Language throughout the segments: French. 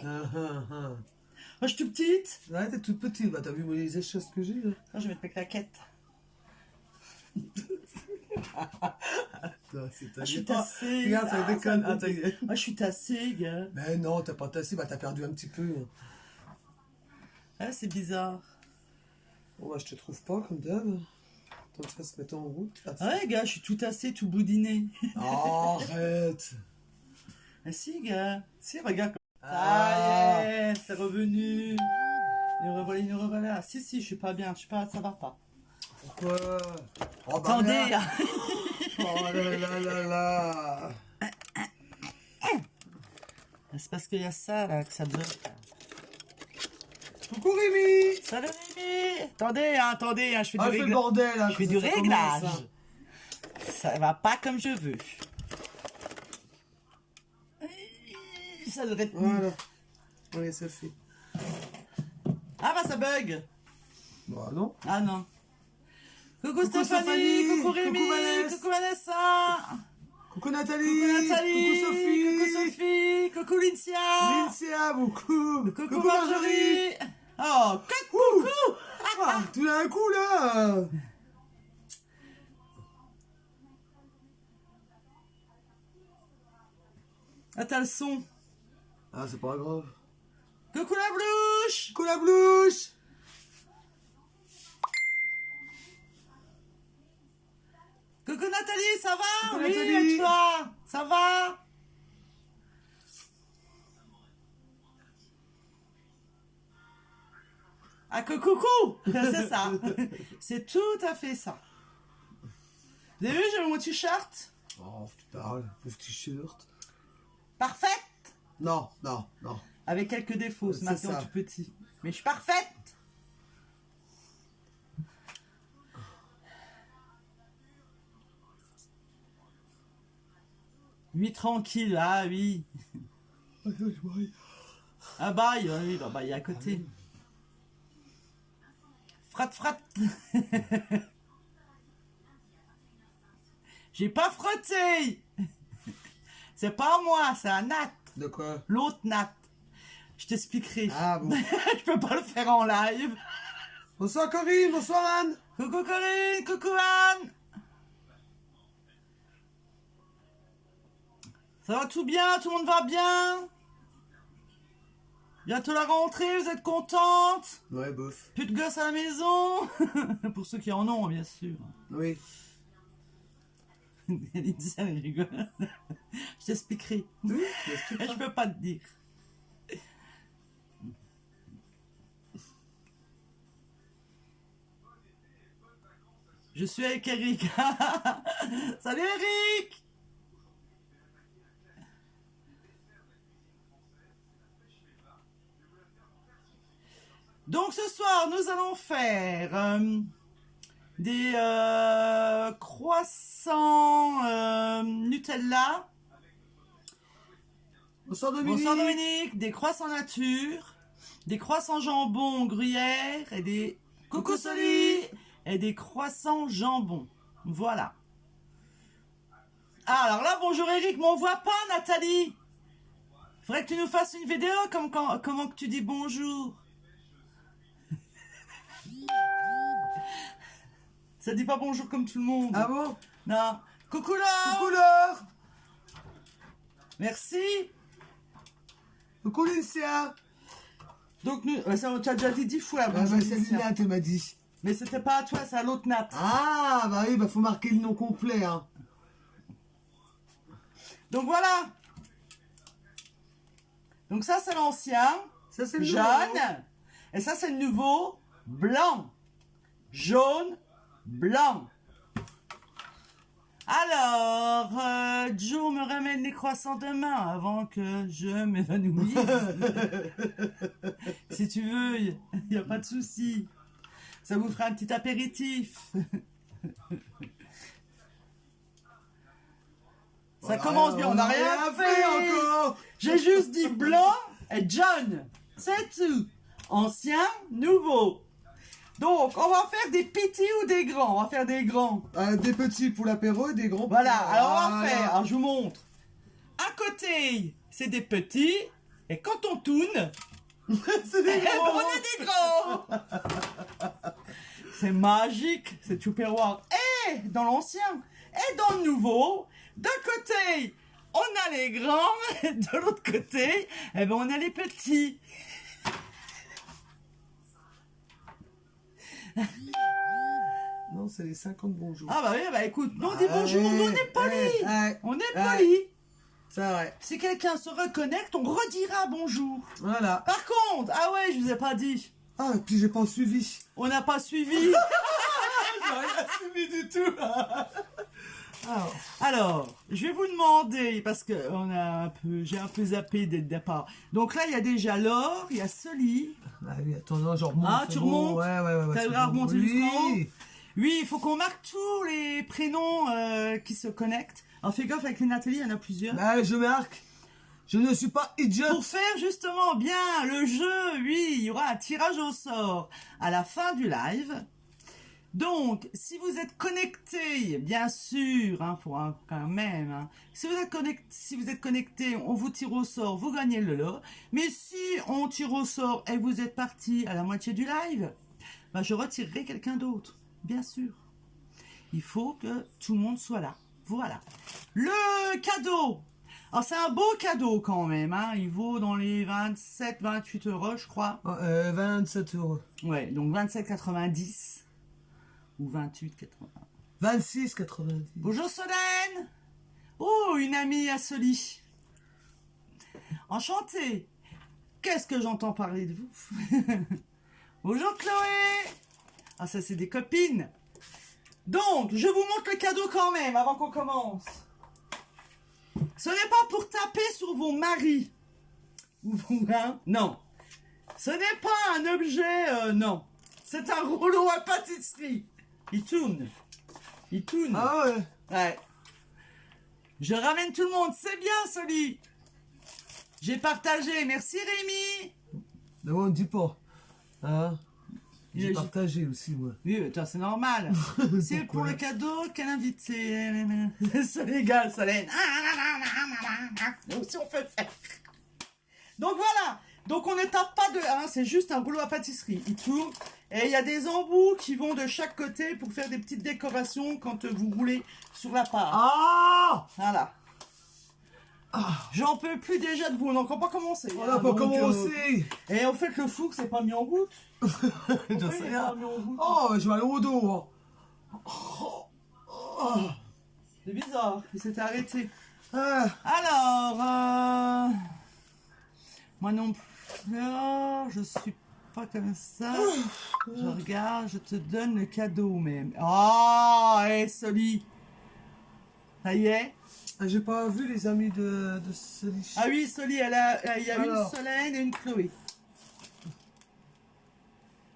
Moi, je suis toute petite. Ouais, t'es toute petite. Bah, t'as vu moi, les choses que j'ai là. Non, je vais mettre mes claquettes. Je suis tassée. Regarde, ça déconne. Moi, je suis tassée, gars. Mais non, t'as pas tassé, bah t'as perdu un petit peu. Ah, c'est bizarre. Bon, bah, je te trouve pas comme d'hab. Tant que ça se met en route. Là, ouais, gars, je suis tout tassé, tout boudiné. Oh, arrête. Ah, si, gars. Si, regarde. Ah, yeah, c'est revenu. Nous revoilà, nous revoilà. Si, je suis pas bien. Je suis pas, ça va pas. Pourquoi? Oh, bah, Attendez. merde. Oh là là là là. C'est parce qu'il y a ça, là, que ça bloque. Coucou Rémi. Salut Rémi. Attendez, je fais du réglage. Le bordel, hein, Je fais du réglage. Ça va pas comme je veux. Ça devrait être... Voilà. Oui, ça fait. Ah bah ça bug. Bah non. Ah non. Coucou Stéphanie, coucou Rémi, coucou Vanessa. Coucou Nathalie. Coucou Sophie, coucou Lincia. Beaucoup. Coucou Marjorie. Oh, coucou. Ah, tout d'un coup là. Ah, t'as le son. Ah, c'est pas grave. Coucou la blouche. Coucou la blouche. Coucou Nathalie, ça va? Coucou Oui, Nathalie. et toi? Ça va? Ah, coucou! C'est ça. C'est tout à fait ça. Vous avez vu, j'ai mon t-shirt? Oh, tu parles. Pauvre t-shirt. Parfaite! Non. Avec quelques défauts, ce matin ça. tout petit. Mais je suis parfaite! Oui, tranquille, ah oui. Ah bah, oui, bah, il est à côté. Frat. J'ai pas frotté. C'est pas moi, c'est un Nat. De quoi? L'autre Nat. Je t'expliquerai. Ah bon. Je peux pas le faire en live. Bonsoir Corinne, bonsoir Anne. Coucou Corinne, coucou Anne. Ça va tout bien, tout le monde va bien? Bientôt la rentrée, vous êtes contente? Ouais, bof. Plus de gosses à la maison. Pour ceux qui en ont, bien sûr. Oui. Elle dit ça, elle rigole. Je t'expliquerai. Oui, Je peux pas te dire. Je suis avec Eric. Salut Eric. Donc ce soir, nous allons faire des croissants Nutella. Bonsoir Dominique. Bonsoir Dominique. Des croissants nature, des croissants jambon gruyère et des coucou Soli et des croissants jambon. Voilà. Ah, alors là, bonjour Eric, mais on voit pas Nathalie. Faudrait que tu nous fasses une vidéo comment que tu dis bonjour. Ça dit pas bonjour comme tout le monde. Ah bon? Non. Coucou Laure. Coucou Laure. Merci. Coucou Lincia. Donc, ça, tu as déjà dit 10 fois. Ah bah c'est Nat, elle m'a dit. Mais c'était pas à toi, c'est à l'autre Nat. Ah bah oui, bah faut marquer le nom complet, hein. Donc voilà. Donc ça c'est l'ancien. Ça c'est le jaune. nouveau. Et ça c'est le nouveau. Blanc. Jaune. Blanc. Alors, Joe me ramène les croissants demain avant que je m'évanouisse. Si tu veux, il n'y a pas de souci. Ça vous fera un petit apéritif. Ça commence bien, on n'a rien fait encore. J'ai juste dit blanc et jaune. C'est tout. Ancien, nouveau. Donc, on va faire des petits ou des grands? On va faire des grands. Des petits pour l'apéro et des grands pour... Voilà, alors on va faire, alors je vous montre. À côté, c'est des petits Et quand on tourne, C'est des gros. on a des gros. C'est magique, c'est Tupperware. Et dans l'ancien, et dans le nouveau, d'un côté, on a les grands, et de l'autre côté, eh ben, on a les petits. Non, c'est les 50 bonjours. Ah bah oui, bah écoute, nous on dit bonjour, nous on est polis. On est polis. C'est vrai. Si quelqu'un se reconnecte, on redira bonjour. Voilà. Par contre, ah ouais, je vous ai pas dit, Ah, et puis j'ai pas suivi. on n'a pas suivi. J'ai rien suivi du tout. Alors, je vais vous demander, parce que j'ai un peu zappé dès le départ. Donc là, il y a déjà Laure, il y a Soli. Ah oui, attends, non, je remonte. Ah, c'est tu bon. remontes. Ouais. T'as c'est le droit à bon. remonter jusqu'en haut. Oui. Oui, il faut qu'on marque tous les prénoms qui se connectent. Alors fais gaffe avec les Nathalie, il y en a plusieurs. Là, je marque. Je ne suis pas idiot. Pour faire justement bien le jeu, oui, il y aura un tirage au sort à la fin du live. Donc, si vous êtes connecté, bien sûr, hein, faut quand même, hein, si vous êtes connecté, on vous tire au sort, vous gagnez le lot. Mais si on tire au sort et vous êtes parti à la moitié du live, bah, je retirerai quelqu'un d'autre, bien sûr. Il faut que tout le monde soit là. Voilà. Le cadeau. Alors, c'est un beau cadeau quand même, hein. Il vaut dans les 27-28 euros, je crois. 27 euros. Ouais, donc 27,90 ou 28,80. 26,90. Bonjour Solène. Oh, une amie à Soli. Enchantée. Qu'est-ce que j'entends parler de vous? Bonjour Chloé. Ah, ça c'est des copines. Donc, je vous montre le cadeau quand même avant qu'on commence. Ce n'est pas pour taper sur vos maris. Hein? Non. Ce n'est pas un objet, non. C'est un rouleau à pâtisserie. Il tourne. Il tourne. Ah ouais. Ouais. Je ramène tout le monde. C'est bien, Soli. J'ai partagé. Merci, Rémi. Non, on ne dit pas. Hein? J'ai J'ai- partagé aussi, moi. Oui, toi, c'est normal. C'est pour Pourquoi le cadeau qu'elle invite. C'est légal, Solène. Nous aussi, on peut le faire. Donc voilà. Donc on ne tape pas de 1, c'est juste un rouleau à pâtisserie. Il tourne. Et il y a des embouts qui vont de chaque côté pour faire des petites décorations quand vous roulez sur la pâte. Ah! Voilà. J'en peux plus déjà de vous, donc on va pas commencer. On n'a pas commencé. Et en fait, le four, c'est pas mis en route. Je Pourquoi sais il est rien. pas mis en route Oh, je vais aller au dos. C'est bizarre, il s'était arrêté. Ah. Alors, moi non plus, je suis pas comme ça. Je regarde, je te donne le cadeau même. Ah, hé, Soli. Ça y est. J'ai pas vu les amis de Soli. Ah oui, Soli, il y a une Alors. Solène et une Chloé.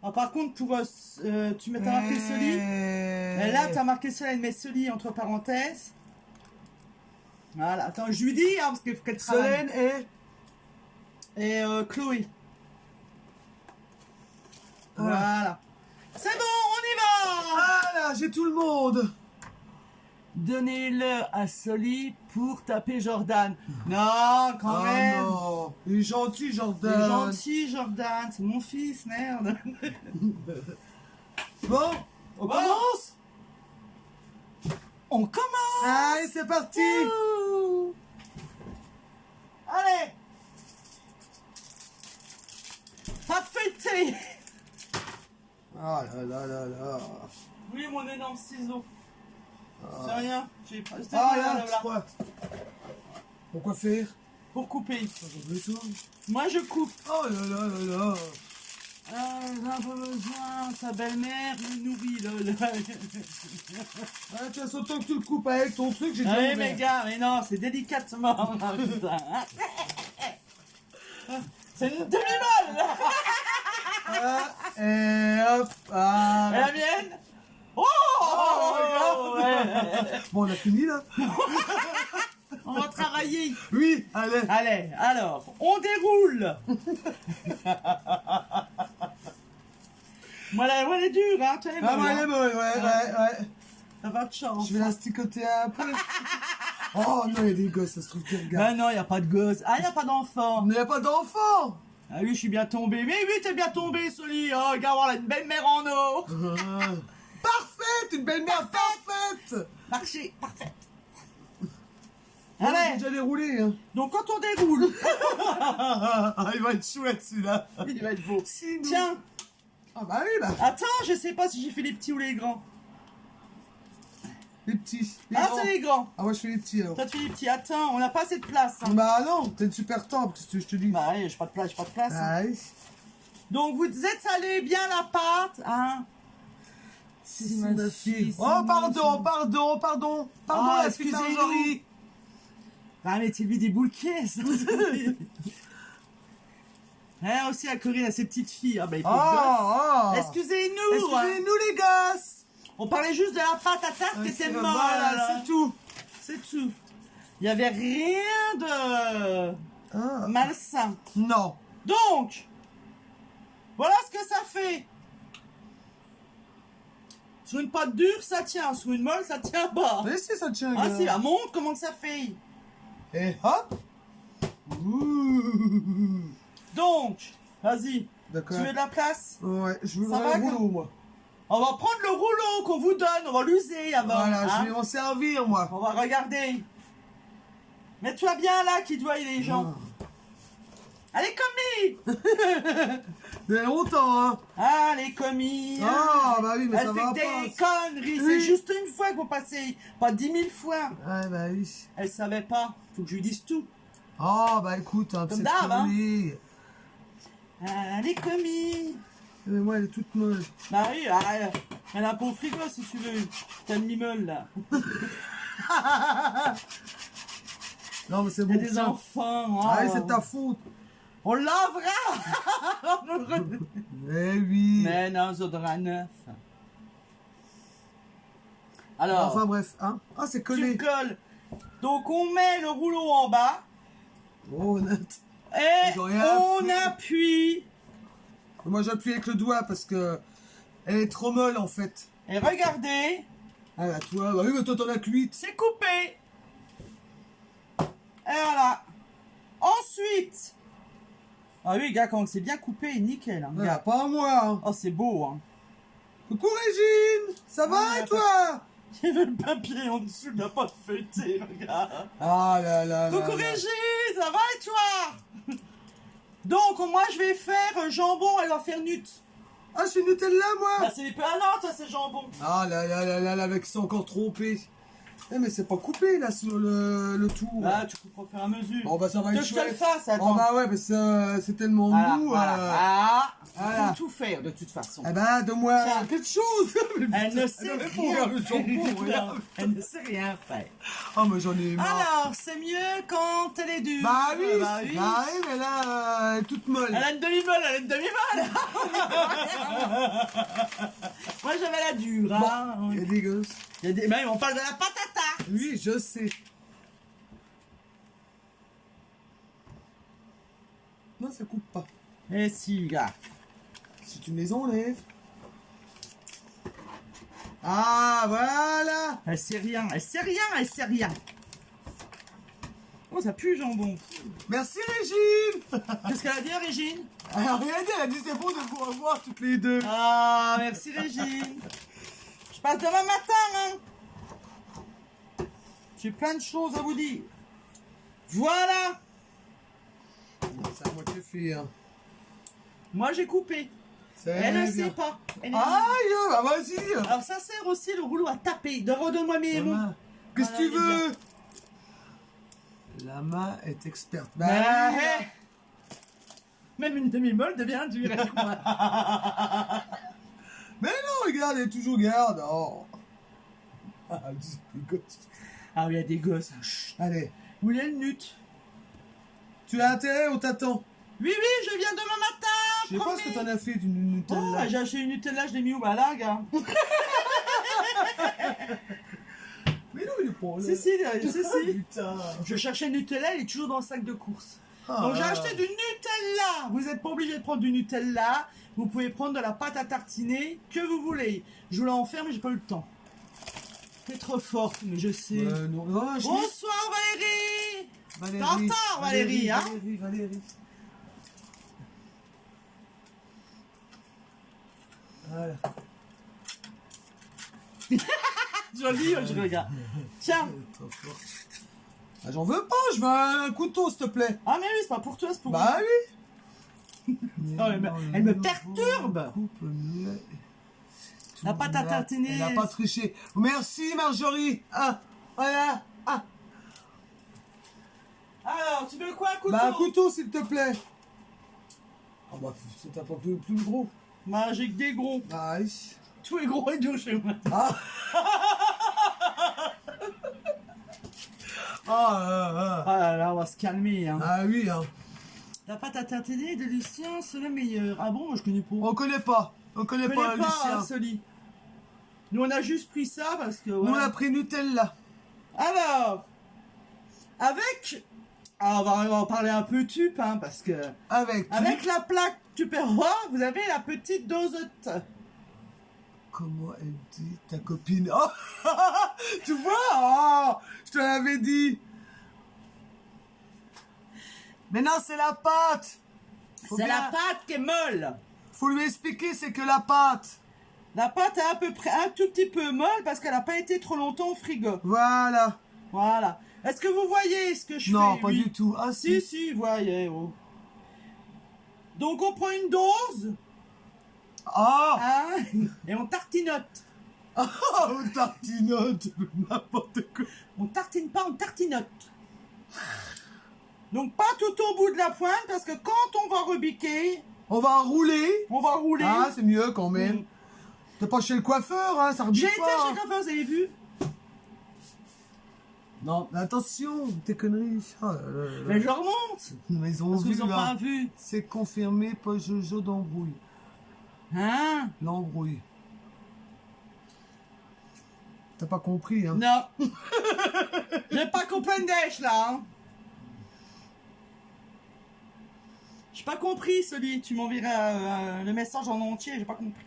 Alors, par contre, pour tu m'as marqué Soli. Et là, tu as marqué Solène, mais Soli entre parenthèses. Voilà, attends, je lui dis, hein, parce qu'il faut qu'elle travaille. Solène Et Chloé. Ah. Voilà. C'est bon, on y va. Ah là, j'ai tout le monde. Donnez-le à Soli pour taper Jordan. Non, quand même. Non. Il est gentil, Il est Jordan. gentil, Jordan. C'est mon fils, merde. Bon, on commence. On commence. Allez, c'est parti. Ouh. Allez. Pas de feuilleté. Ah là là là là. Oui, mon énorme ciseau. C'est rien. J'ai pas. c'est Ah rien, là, c'est quoi? Pourquoi faire? Pour couper. Le tout. Moi, je coupe. Oh là là là là. J'ai un peu besoin. Ta belle-mère me nourrit, lol. Ah, tu as autant que tu le coupes avec ton truc, j'ai déjà Allez, ouvert. mes gars, mais non, c'est délicatement. Putain. C'est une demi-molle, là. Ah, et hop. Ah. Et la mienne? Oh, regarde. ouais. Bon, on a fini là. On va travailler. Oui, allez. Allez, alors, on déroule. Moi, elle est dure, hein. Tu Ah, ouais, elle est bonne, ouais. T'as pas de chance. Je vais la sticoter un peu. Oh non, il y a des gosses, ça se trouve qu'ils regardent. Ben non, il n'y a pas de gosse. Ah, il n'y a pas d'enfant. Il n'y a pas d'enfant. Ah oui, je suis bien tombé. Mais oui, t'es bien tombé, Soli. Oh, regarde, on a une belle mère en or. Parfaite, une belle-mère parfaite. Marché, parfait. J'ai Allez, déjà déroulé. Hein. donc quand on déroule, Il va être chouette celui-là. il va être beau. Si, nous- Tiens, Ah bah oui, bah. attends, je sais pas si j'ai fait les petits ou les grands. Les petits. Les Ah, grands. c'est les grands. Ah, moi je fais les petits alors. Toi, tu fais les petits. Attends, on n'a pas assez de place. Hein. Bah non, t'es une super table, qu'est-ce que je te dis. Bah oui, j'ai pas de place, j'ai pas de place. Hein. Ah oui. Donc, vous êtes allé bien la pâte, hein. Si, ma fille, si, Oh, ma pardon, fille. pardon, pardon. Pardon, Ah, la fille excusez-nous. Marjorie. Ah, mettez-lui des boules caisses. Hein, aussi, la Corinne a ses petites filles. Ah, bah, il faut Oh, oh. Excusez-nous. Excusez-nous les gosses. On parlait juste de la pâte à tarte qui était molle. Voilà, c'est tout. C'est tout. Il n'y avait rien de Ah. malsain. Non. Donc, voilà ce que ça fait. Sur une pâte dure, ça tient. Sur une molle, ça tient pas. Mais si ça tient, Ah gars. si, la montre, comment ça fait. Et hop. Ouh. Donc, vas-y. D'accord. Tu veux de la place? Ouais, je veux Ça le va, rouleau, moi. On va prendre le rouleau qu'on vous donne. On va l'user avant. Voilà, hein. je vais m'en servir, moi. On va regarder. Mets-toi bien là, qui doit les gens. Allez, commis. Il y a longtemps, hein. Allez, commis. Ah, bah oui, mais Elle ça fait va que des pas. conneries. Oui. C'est juste une fois que vous passez. Pas 10 000 fois. Ouais, bah oui. Elle savait pas. Faut que je lui dise tout. Oh, bah écoute, hein, Comme c'est d'hab, hein. connu. Allez, commis. Mais moi, elle est toute molle. Bah oui, elle a un pot au frigo si tu veux. T'as une limole là. Non, mais c'est Il y bon. a des tiens. enfants. Ah, oh. c'est ta faute. On lavera. Eh oui. Mais non, Zodra neuf. Alors, Enfin, bref, hein. Ah, c'est tu collé. colles. Donc on met le rouleau en bas Oh, net. et J'ai rien à on foutre. appuie. Moi, j'appuie avec le doigt parce que elle est trop molle, en fait. Et regardez, Ah, bah, toi, bah oui, mais toi, t'en as que 8. c'est coupé. Et voilà. Ensuite. Ah oui, gars, quand c'est bien coupé, nickel. Hein, Ah, gars. pas à moi. Hein. Oh, c'est beau. Hein. Coucou, Régine. Ça va, Ah, et toi? Il y avait le papier en dessous de la pâte feuilletée, regarde. Ah là là là. Coucou là. Régine, ça va et toi? Donc, moi, je vais faire jambon, elle va faire nut. Ah, je suis Nutella, moi. Bah, c'est les peu à l'an, toi, c'est jambon. Ah là là là là là, avec ça encore trompé. Eh, mais c'est pas coupé, là, sur le tour. Là, tu coupes au fur et à mesure. Bon, bah, ça va Que être je te le chouette. fasse, Oh, attends. bah ouais, mais c'est tellement Voilà, mou. voilà. Ah, voilà. faut tout faire de toute façon. Eh ben, donne-moi Tiens. quelque chose. Elle ne sait avait pas rien ouvert le jambon, faire. regarde. Elle ne sait rien faire. Oh, mais j'en ai marre. Alors, c'est mieux quand elle est dure. Bah oui, Bah oui. mais là, elle est toute molle. Elle a une demi-molle, elle a une demi-molle. Moi, j'avais la dure. Hein. Il y a des gosses. Il y a des... Mais on parle de la patata. Oui, je sais. Non, ça coupe pas. Eh si, gars. Si tu me les enlèves. Ah, voilà. Elle sait rien, elle sait rien, elle sait rien. Oh, ça pue le jambon. Merci, Régine. Qu'est-ce qu'elle a dit, Régine? Elle a rien dit, elle a dit c'est bon de vous revoir toutes les deux. Ah, merci, Régine. Je passe demain matin, hein. J'ai plein de choses à vous dire. Voilà. C'est à moitié fait, hein. Moi, j'ai coupé. C'est Elle ne bien. sait pas. Elle est- Aïe, bah vas-y. Alors, ça sert aussi le rouleau à taper. Redonne-moi mes mots. Maman, qu'est-ce que tu Voilà, veux? La main est experte. Bah, oui. hey. Même une demi-molle devient dure. Mais non, regarde, elle est toujours garde. Oh. Ah, des gosses. Ah oui, il y a des gosses. Chut. Allez, Où est le nut? tu as intérêt, on t'attend. Oui, oui, je viens demain matin. Je sais pas promis. ce que t'en as fait d'une Oh, Nutella. j'ai acheté une Nutella, je l'ai mis où? Bah là, gars. Mais non, il est pas là. Si, si. Putain. Je cherchais Nutella, il est toujours dans le sac de course. Ah. Donc j'ai acheté du Nutella. Vous n'êtes pas obligé de prendre du Nutella. Vous pouvez prendre de la pâte à tartiner que vous voulez. Je voulais en faire, mais j'ai pas eu le temps. T'es trop forte, mais je sais. Non, non, Bonsoir Valérie. Valérie. T'es en retard, Valérie, hein. Valérie. Voilà. Joli, je regarde. Tiens. Trop fort. Ah, j'en veux pas, je veux un couteau, s'il te plaît. Ah mais oui, c'est pas pour toi, c'est pour Bah moi. oui. Non, elle me perturbe. La pâte à tartiner. Elle n'a pas triché. Merci Marjorie. Ah, voilà. Ah. Alors, tu veux quoi, un couteau? Bah un couteau, s'il te plaît. Ah bah c'est un peu plus gros. Bah, j'ai que des gros. Ah oui. Tout est gros et doux chez moi. Ah. Ah Ah là, on va se calmer, hein. Ah oui, hein. La pâte à tartiner de Lucien, c'est le meilleur. Ah bon, moi je connais pas. On connaît pas. On connaît Je pas connais pas, Lucien. Soli. Nous, on a juste pris ça parce que... Nous, on voilà. a pris Nutella. Alors, avec... Ah, on va en parler un peu tube, hein, parce que... Avec la plaque Tupperware, vous avez la petite dosette. Comment elle dit ta copine? Oh. Tu vois? Oh, je te l'avais dit. Mais non, c'est la pâte. C'est la pâte qui est molle. Faut lui expliquer, c'est que la pâte. La pâte est à peu près un tout petit peu molle parce qu'elle n'a pas été trop longtemps au frigo. Voilà. Voilà. Est-ce que vous voyez ce que je fais? Non, pas Oui. du tout. Ah Si, si. si, voyez. Oh. Donc on prend une dose, Ah. hein, et on tartinote. Ah, on tartinote. N'importe quoi. On tartine pas, on tartinote. Donc pas tout au bout de la pointe parce que quand on va rebiquer, On va rouler. on va rouler. Ah, c'est mieux quand même. Mm. T'es pas chez le coiffeur, hein, ça rebique J'ai pas. été chez hein. le coiffeur, vous avez vu? Non, mais attention, tes conneries. Oh là là là là. Mais je remonte. Mais ils ont Parce vu, qu'ils n'ont là. pas vu. C'est confirmé, pas Jojo d'embrouille. Hein? L'embrouille. T'as pas compris, hein? Non. J'ai pas compris d'èche là. Hein. J'ai pas compris, Soli. Tu m'enverras le message en entier, j'ai pas compris.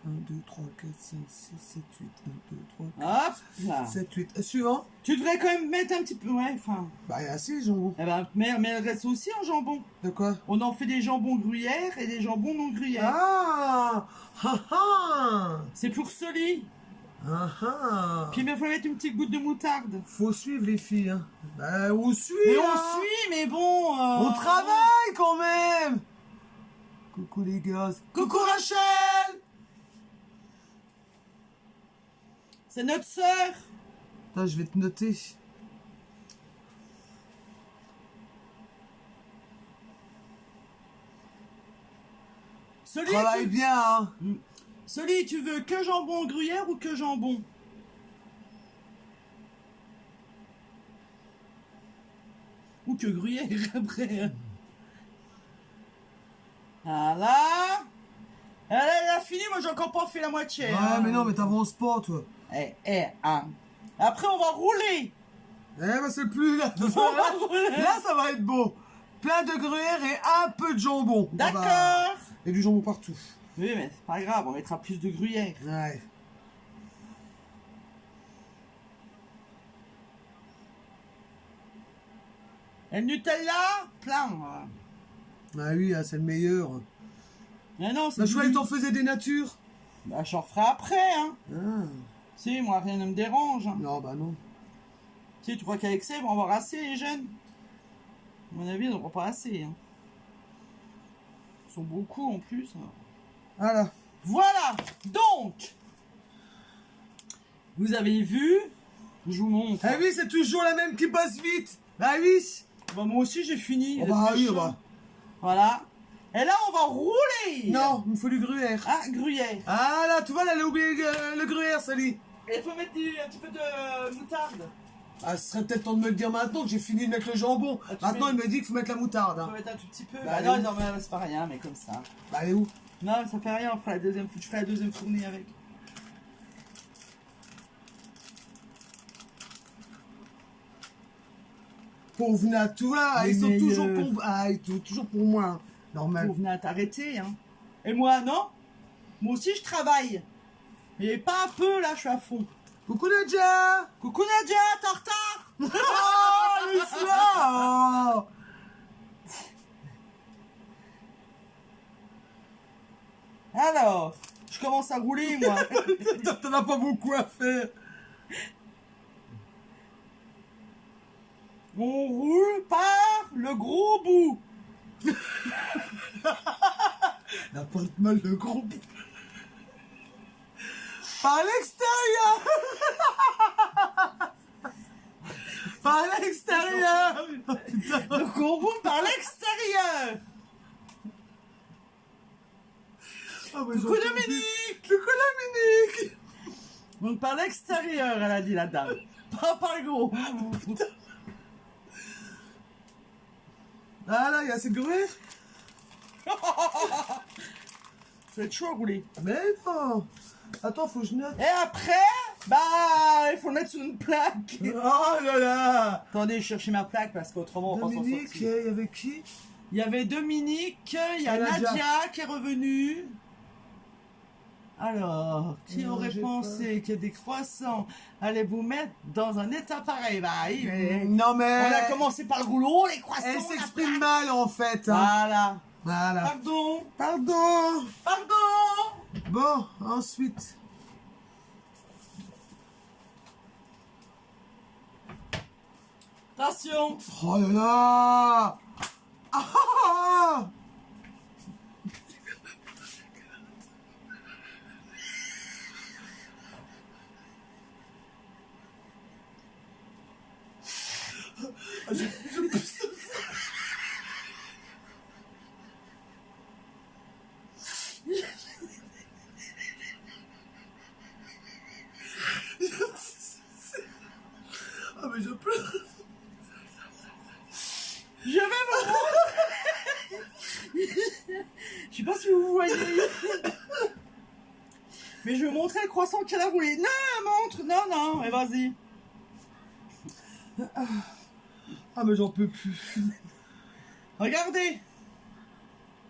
Un, 2, 3, 4, 5, 6, 7, 8. 1, 2, 3, Hop là. 4, 7, 8. Suivant? Tu devrais quand même mettre un petit peu... Ouais, enfin... Bah, il y a assez, jambon. Eh ben, mais elle reste aussi en jambon. De quoi? On en fait des jambons gruyère et des jambons non gruyère. Ah! Ah ah! C'est pour Soli. Ah ah! Puis il faut mettre une petite goutte de moutarde. Faut suivre les filles, hein. Bah, on suit, Mais on hein. suit, mais bon... On travaille quand même! Coucou les gars. Coucou Rachel! C'est notre sœur. Attends, je vais te noter. Soli, Travaille bien, hein. Soli, tu veux que jambon gruyère ou que jambon? Ou que gruyère après. Voilà. Elle a fini, moi j'ai encore pas fait la moitié. Ouais, hein. mais non, mais t'avances pas, toi. Hein. Après on va rouler. Eh ben, c'est plus là. On va rouler. Là, ça va être beau. Plein de gruyère et un peu de jambon. D'accord. Ah bah, et du jambon partout. Oui, mais c'est pas grave, on mettra plus de gruyère. Ouais. Et le Nutella, plein. Ah oui, ah, c'est le meilleur. Mais non, c'est Bah, je croyais que du- t'en faisais des natures. Bah, j'en ferai après, hein. Ah. Si, moi, rien ne me dérange. Hein. Non, bah non. Si, tu crois qu'avec ça, ils vont avoir assez, les jeunes? À mon avis, ils n'auront pas assez. Hein. Ils sont beaucoup, en plus. Hein. Voilà. Voilà. Donc, vous avez vu. Je vous montre. Ah oui, c'est toujours la même qui passe vite. Bah oui. Bah, moi aussi, j'ai fini. Oh bah oui, Chaud. bah. Voilà. Et là, on va rouler. Non, il me faut du gruyère. Ah, gruyère. Ah là, tu vois, là, elle a oublié le gruyère, Sally. Et il faut mettre un petit peu de moutarde. Ah, ce serait peut-être temps de me le dire maintenant que j'ai fini de mettre le jambon. Ah, tu Maintenant, mets- il me dit qu'il faut mettre la moutarde. Il faut Hein. mettre un tout petit peu. Bah, Bah, non, oui. non, mais c'est pas rien, mais comme ça. Bah, elle est où? Non, ça fait rien, on fera la deuxième, je ferai la deuxième fournée avec. Pauvre Nat, tu vois, Les ils sont toujours meilleurs. pour... Ah, ils sont toujours pour moi. Hein. Normal. Vous venez à t'arrêter, hein. Et moi, non? Moi aussi, je travaille. Mais pas un peu, là, je suis à fond. Coucou Nadia. Coucou Nadia, t'es en retard? Oh, elle est là. Alors, je commence à rouler, moi. T'en as pas beaucoup à faire. On roule par le gros bout. N'importe mal le groupe. Par l'extérieur. Par l'extérieur. Donc on roule par l'extérieur. Ah, mais Coucou j'en peux Dominique. plus. Coucou Dominique. Donc par l'extérieur, elle a dit la dame. Pas par le gros. Ah là, il y a assez de bruit. Ça va être chaud à rouler. Mais non. Attends, faut que je note. Et après, bah, il faut le mettre sur une plaque. Oh là là. Attendez, je cherche ma plaque parce qu'autrement on va pas s'en Dominique, sortir. il y avait qui? Il y avait Dominique, il y a Et Nadia. Nadia qui est revenue. Alors, qui Non, aurait j'ai pensé que des croissants allaient vous mettre dans un état pareil? Bah, oui, mais Non mais. on a commencé par le rouleau, les croissants. Elle la s'exprime plaque. mal en fait. Hein. Voilà. Voilà. Pardon, Pardon. pardon. Bon, ensuite. Attention. Oh là là. Ah. Ah mais je pleure. Je vais me montrer. Je sais pas si vous voyez. Mais je vais montrer le croissant qu'elle a roulé. Non, montre. Non, non. Mais vas-y. Ah mais j'en peux plus. Regardez.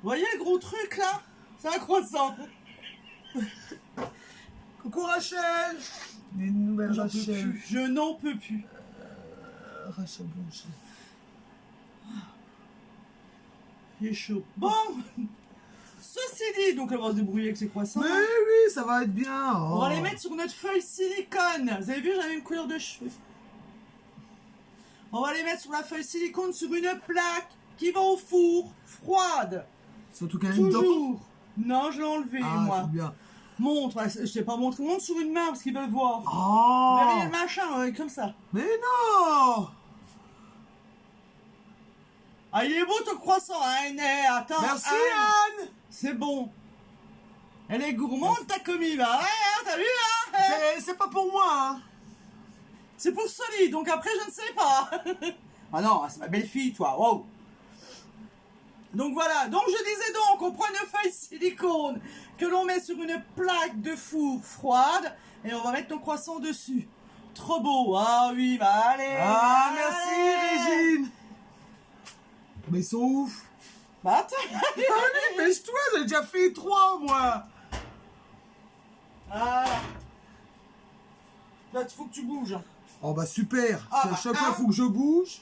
Vous voyez le gros truc là? C'est un croissant. Coucou Rachel. Une nouvelle J'en peux Rachel. plus. Je n'en peux plus. Rachel Blanchet. Il est chaud. Bon. Ceci dit, donc elle va se débrouiller avec ses croissants. Mais oui, ça va être bien. On va les mettre sur notre feuille silicone. Vous avez vu, j'avais une couleur de cheveux. On va les mettre sur la feuille silicone sur une plaque qui va au four, froide. Surtout qu'elle a une dent. Toujours. Non, je l'ai enlevé, Ah, moi. c'est bien. Montre, je t'ai pas montré. Montre sur une main parce qu'ils veulent voir. Oh. Vous verrez le machin, comme ça. Mais non. Ah, il est beau ton croissant, hein, attends. Merci Anne. Anne. C'est bon. Elle est gourmande, ta commis, là. Ouais, hein, t'as vu, là? C'est pas pour moi. Hein. C'est pour Soli, donc après, je ne sais pas. Ah non, c'est ma belle-fille, toi. Wow. Donc voilà, donc je disais donc, on prend une feuille silicone que l'on met sur une plaque de four froide et on va mettre nos croissants dessus. Trop beau, ah oui, bah allez. Ah, merci allez. Régine. Mais ils sont ouf. Bah attends. Allez, pêche-toi, j'ai déjà fait 3 moi. Ah. Là, il faut que tu bouges. Oh bah super. Ah, Si à bah, chaque fois un. faut que je bouge.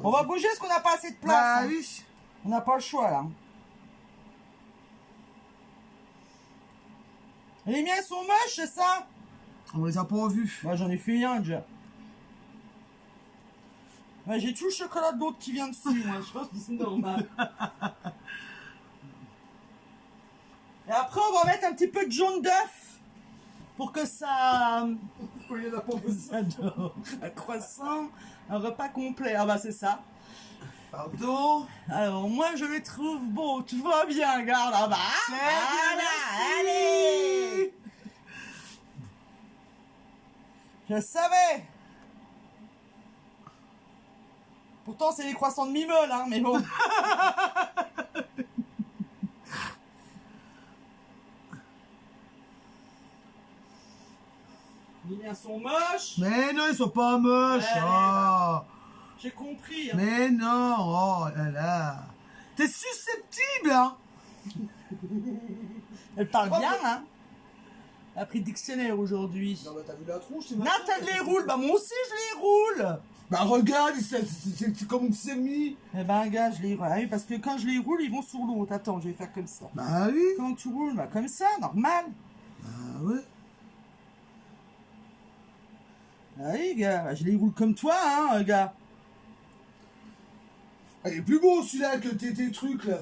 On va bouger parce qu'on n'a pas assez de place. Bah hein. oui. On n'a pas le choix là. Les miens sont moches, c'est ça? On les a pas vus. Moi j'en ai fait un déjà. Ouais, j'ai tout le chocolat de l'autre qui vient dessus, moi. Je pense que c'est normal. Et après, on va mettre un petit peu de jaune d'œuf pour que ça. Pourquoi il y en a pas Ça donne un croissant, un repas complet. Ah bah c'est ça. Pardon. Alors moi je les trouve beaux, tout va bien, regarde là-bas. C'est bien, Voilà, merci. allez. Je savais. Pourtant c'est les croissants de Mimol, hein, mais bon. Les miens sont moches. Mais non, ils sont pas moches. Ouais, Ah. j'ai compris. Hein. Mais non, oh là là. T'es susceptible, hein. Elle parle bien, hein. Elle a pris le dictionnaire aujourd'hui. Non, bah t'as vu la tronche, c'est Nathan les roule, bah moi aussi je les roule. Bah regarde, c'est comme une semi. Eh ben gars, je les roule. Ah oui, parce que quand je les roule, ils vont sur l'autre. Attends, je vais faire comme ça. Bah oui. Quand tu roules, bah comme ça, normal. Ah ouais. Ah oui, gars, bah, je les roule comme toi, hein, gars. Ah, il est plus beau celui-là que tes trucs là.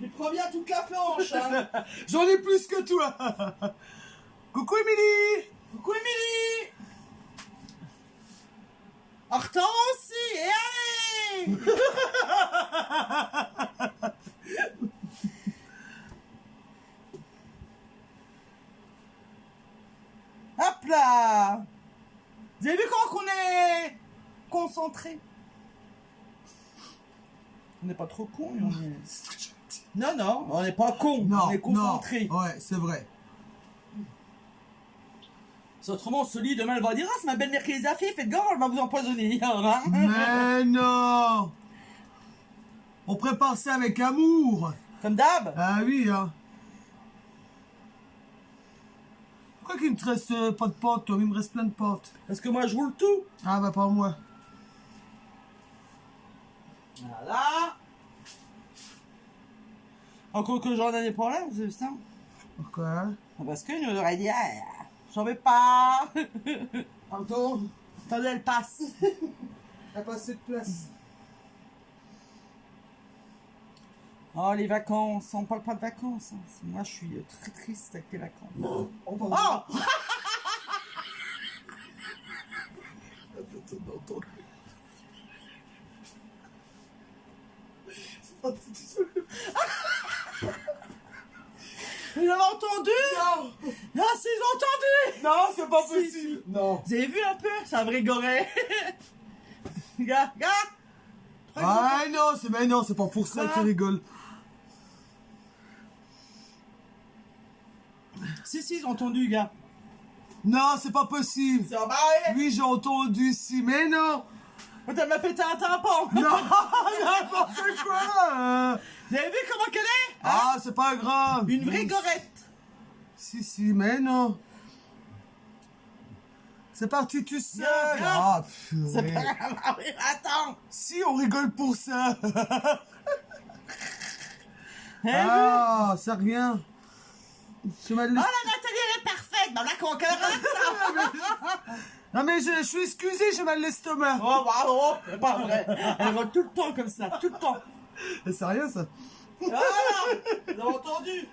Il prend bien toute la planche, hein. J'en ai plus que toi. Coucou Émilie. Coucou Émilie. Hortense aussi, et allez. Hop là. Vous avez vu comment qu'on est concentré? On n'est pas trop con, mais on est... Non, non, on n'est pas con, Non, on est concentré. non. Ouais, c'est vrai. C'est autrement, on se lit, demain elle va dire, ah, c'est ma belle-mère qui les a fait, faites gaffe, elle va vous empoisonner. Hein. Mais non. On prépare ça avec amour. Comme d'hab. Ah oui, hein. Pourquoi qu'il ne te reste pas de pâtes, toi? Il me reste plein de pâtes. Parce que moi, je roule tout. Ah bah pas moi. Voilà. Encore que j'en ai pas là, c'est ça. Pourquoi? Parce que nous aurait dit, ah, j'en veux pas. Pardon? Attendez, elle passe. T'as pas assez de place. Oh, les vacances, on parle pas de vacances. Hein. Moi, je suis très triste avec les vacances. Oh, pardon. Oh. Vous avez entendu? Non. Ah, si, ils ont entendu. Non, c'est pas Si. possible. Non. Vous avez vu un peu? C'est un vrai goret. Gars, gars. Ah non, c'est pas pour ça Quoi? qu'il rigole. Si, si, ils ont entendu, gars. Non, c'est pas possible. C'est embarré. Oui, j'ai entendu si, mais non. T'as m'a pété un tympan. Non, n'importe quoi. Vous avez vu comment qu'elle est? Hein? Ah, c'est pas grave. Une vraie gorette. Si, mais non. C'est parti tout seul. Viens, viens. Ah, C'est purée. pas grave. Ah oui, attends. Si, on rigole pour ça. Ah. Ah, c'est rien. Je m'en Oh, laisse- la Nathalie, elle est parfaite. Ben là, comment qu'elle rate? Non, mais je suis excusé, j'ai mal l'estomac. Oh, bravo. C'est pas vrai. Elle roule tout le temps comme ça, tout le temps. C'est rien, ça. Voilà. Vous avez entendu?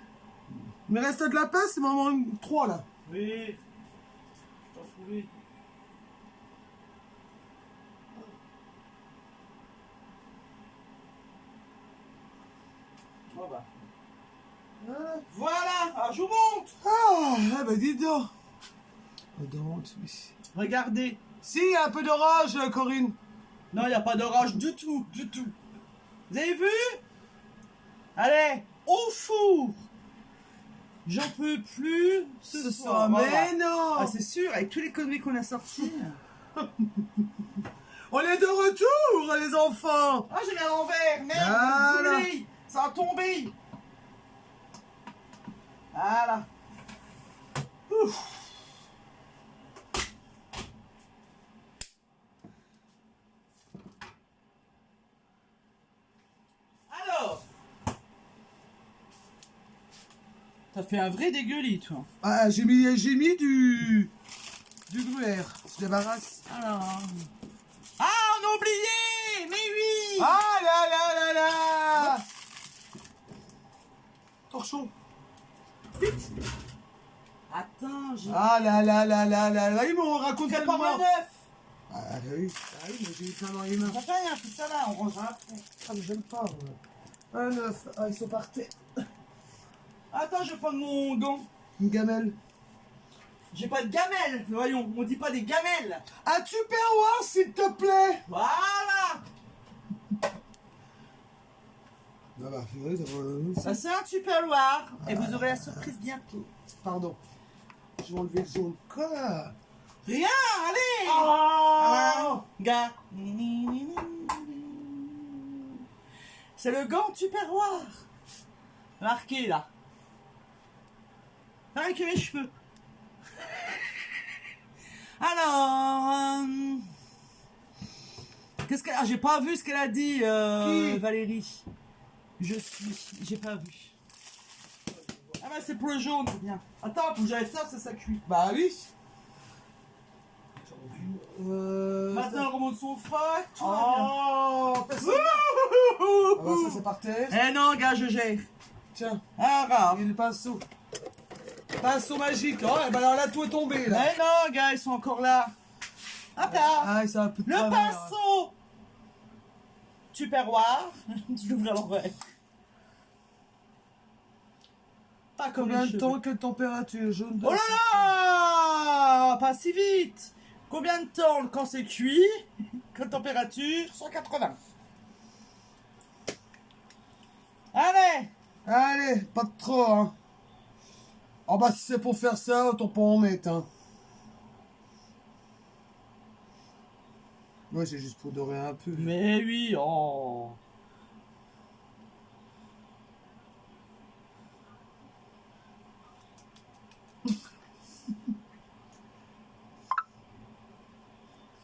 Il me reste de la place, il m'en manque 3 là. Oui. T'as trouvé. Oh bah. Voilà, alors je vous montre. Ah, bah dis donc. Oh, donc, oui. Regardez. Si, il y a un peu d'orage, Corinne. Non, il n'y a pas d'orage du tout, du tout. Vous avez vu? Allez, au four. J'en peux plus ce soir. Mais Voilà. non. Ah, c'est sûr, avec tous les conneries qu'on a sortis. On est de retour, les enfants. Ah, j'ai mis à l'envers. Merde, Voilà. désolé. Ça a tombé. Voilà. Ouf. Alors. T'as fait un vrai dégueulis, toi. Ah, j'ai mis du gruyère. Je débarrasse. Alors. Ah, on a oublié. Mais oui. Ah là là là là. Torchon. Vite. Attends, j'ai Ah là là là là là là. Ils m'ont raconté pas tellement. un œuf. Ah oui, mais j'ai eu plein dans les mains. Ça fait rien, tout ça là, on rangera après. Ah, mais j'aime pas. Un œuf. Ah, ils sont par terre. Attends, je vais prendre mon gant. Une gamelle. J'ai pas de gamelle, voyons, on dit pas des gamelles. Un tupperware, s'il te plaît. Voilà. Ah bah, purée, ça va. Ça c'est un tupperware et vous aurez la surprise bientôt. Pardon. Je vais enlever le jaune. Quoi? Rien, allez. Oh Gars. C'est le gant tupperware. Marqué là. Pareil que mes cheveux. Alors, qu'est-ce qu'elle... Ah, j'ai pas vu ce qu'elle a dit, Qui Valérie. J'ai pas vu. Ah bah c'est pour le jaune, c'est bien. Attends, faut que j'aille faire, ça cuit. Bah oui. Maintenant, on remonte son frais. Oh, personne. Ah bah ça c'est par terre. Eh non, gars, je gère. Tiens, Ah, grave. il y a le pinceau. Pinceau magique. Oh, et bah alors là, tout est tombé là. Eh non, gars, ils sont encore là. Hop là. Ah, ça a un peu de Le travers. pinceau tupperware. Je l'ouvre à l'envers. Pas comme Combien les de cheveux. temps, quelle température jaune de Oh là là. Pas si vite. Combien de temps quand c'est cuit? Quelle température? 180. Allez. Allez, pas de trop, hein. Oh bah si c'est pour faire ça, autant pas en mettre, hein. Ouais, c'est juste pour dorer un peu. Mais oui, oh.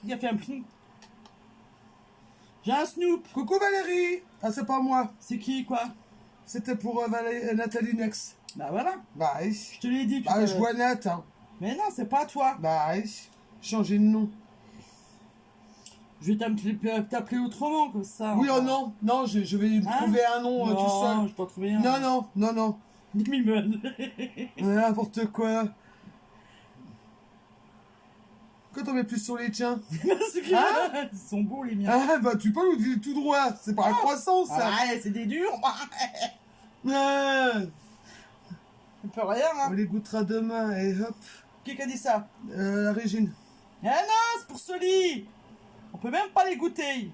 Il a fait un pling. J'ai un Snoop. Coucou Valérie. Ah, c'est pas moi. C'est qui, quoi? C'était pour Nathalie Nex. Bah voilà. Bah oui. Je te l'ai dit tout à Ah, je l'heure. vois Nat, hein. Mais non, c'est pas toi. Bah oui. Changer de nom. Je vais t'appeler autrement, comme ça. Oui, oh enfin. non. Non, je vais me Hein? trouver un nom tout Non, seul. je peux en trouver un. Non, non, non, non. Nick Mimon. N'importe quoi. Quand on met plus sur les tiens. Parce que Hein? ils sont beaux, les miens. Ah, bah tu peux nous dire tout droit. C'est pas un croissant, ça. Ah, ouais, c'est des durs. Ah, On peut rien, on hein. les goûtera demain et hop. Qui a dit ça? La Régine. Eh non, c'est pour Soli. On peut même pas les goûter.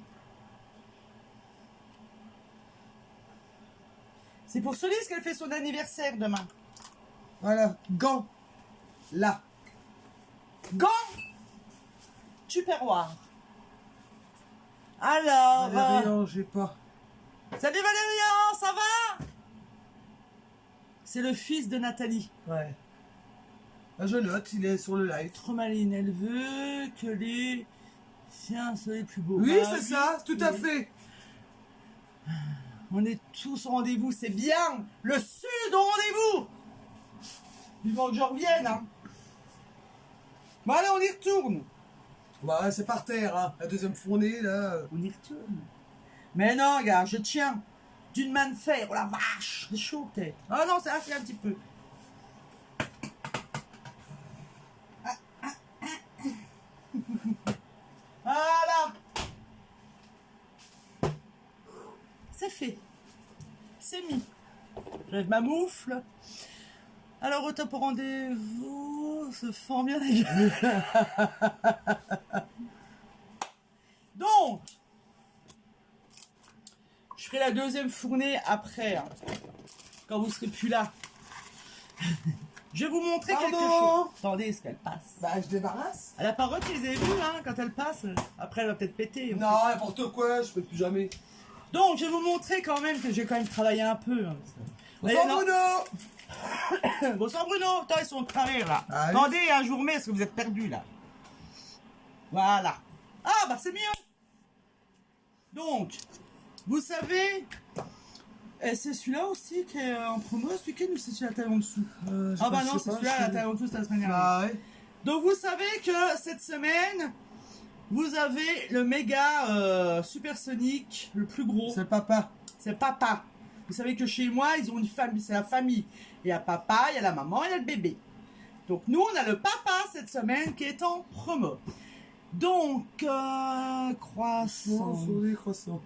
C'est pour Solis qu'elle fait son anniversaire demain. Voilà. Gants. Là. Gants Tupperware. Alors... Valérian, j'ai pas. Salut Valérian, ça va? C'est le fils de Nathalie. Ouais. Ah, je note, il est sur le live. Trop maline, elle veut que les siens soient les plus beaux. Oui, Bah c'est ça, tout à oui. fait. On est tous au rendez-vous, c'est bien. Le sud au rendez-vous. Vivant que je revienne, hein. Bon allez, on y retourne. Bah, c'est par terre, hein. La deuxième fournée, là. On y retourne. Mais non, gars, je tiens. D'une main de fer, oh la vache. C'est chaud, peut-être. Oh non, c'est assez un petit peu. Voilà. C'est fait. C'est mis. J'enlève ma moufle. Alors, au top au rendez-vous, se fend bien la gueule. Donc, je ferai la deuxième fournée après, hein, quand vous serez plus là. Je vais vous montrer Pardon. quelque chose. Attendez, ce qu'elle passe. Bah, je débarrasse. À la parole, tu les avez vus, hein, quand elle passe. Après, elle va peut-être péter. Non, n'importe quoi, je peux plus jamais. Donc, je vais vous montrer quand même que j'ai quand même travaillé un peu. Hein. Bonsoir, non. Bruno. Bonsoir Bruno. Attends, ils sont de travers là. Ah oui. Attendez, hein, je vous remets parce que vous êtes perdus là. Voilà. Ah, bah c'est mieux. Donc, vous savez, c'est celui-là aussi qui est en promo ce week-end ou c'est celui-là la taille en dessous? Ah bah non, c'est celui-là la taille en dessous, c'était la semaine dernière. Bah, ouais. Donc vous savez que cette semaine, vous avez le méga supersonique, le plus gros. C'est le papa. C'est papa. Vous savez que chez moi, ils ont une famille, c'est la famille. Il y a papa, il y a la maman, il y a le bébé. Donc nous, on a le papa cette semaine qui est en promo. Donc, croissant. Sur les croissants.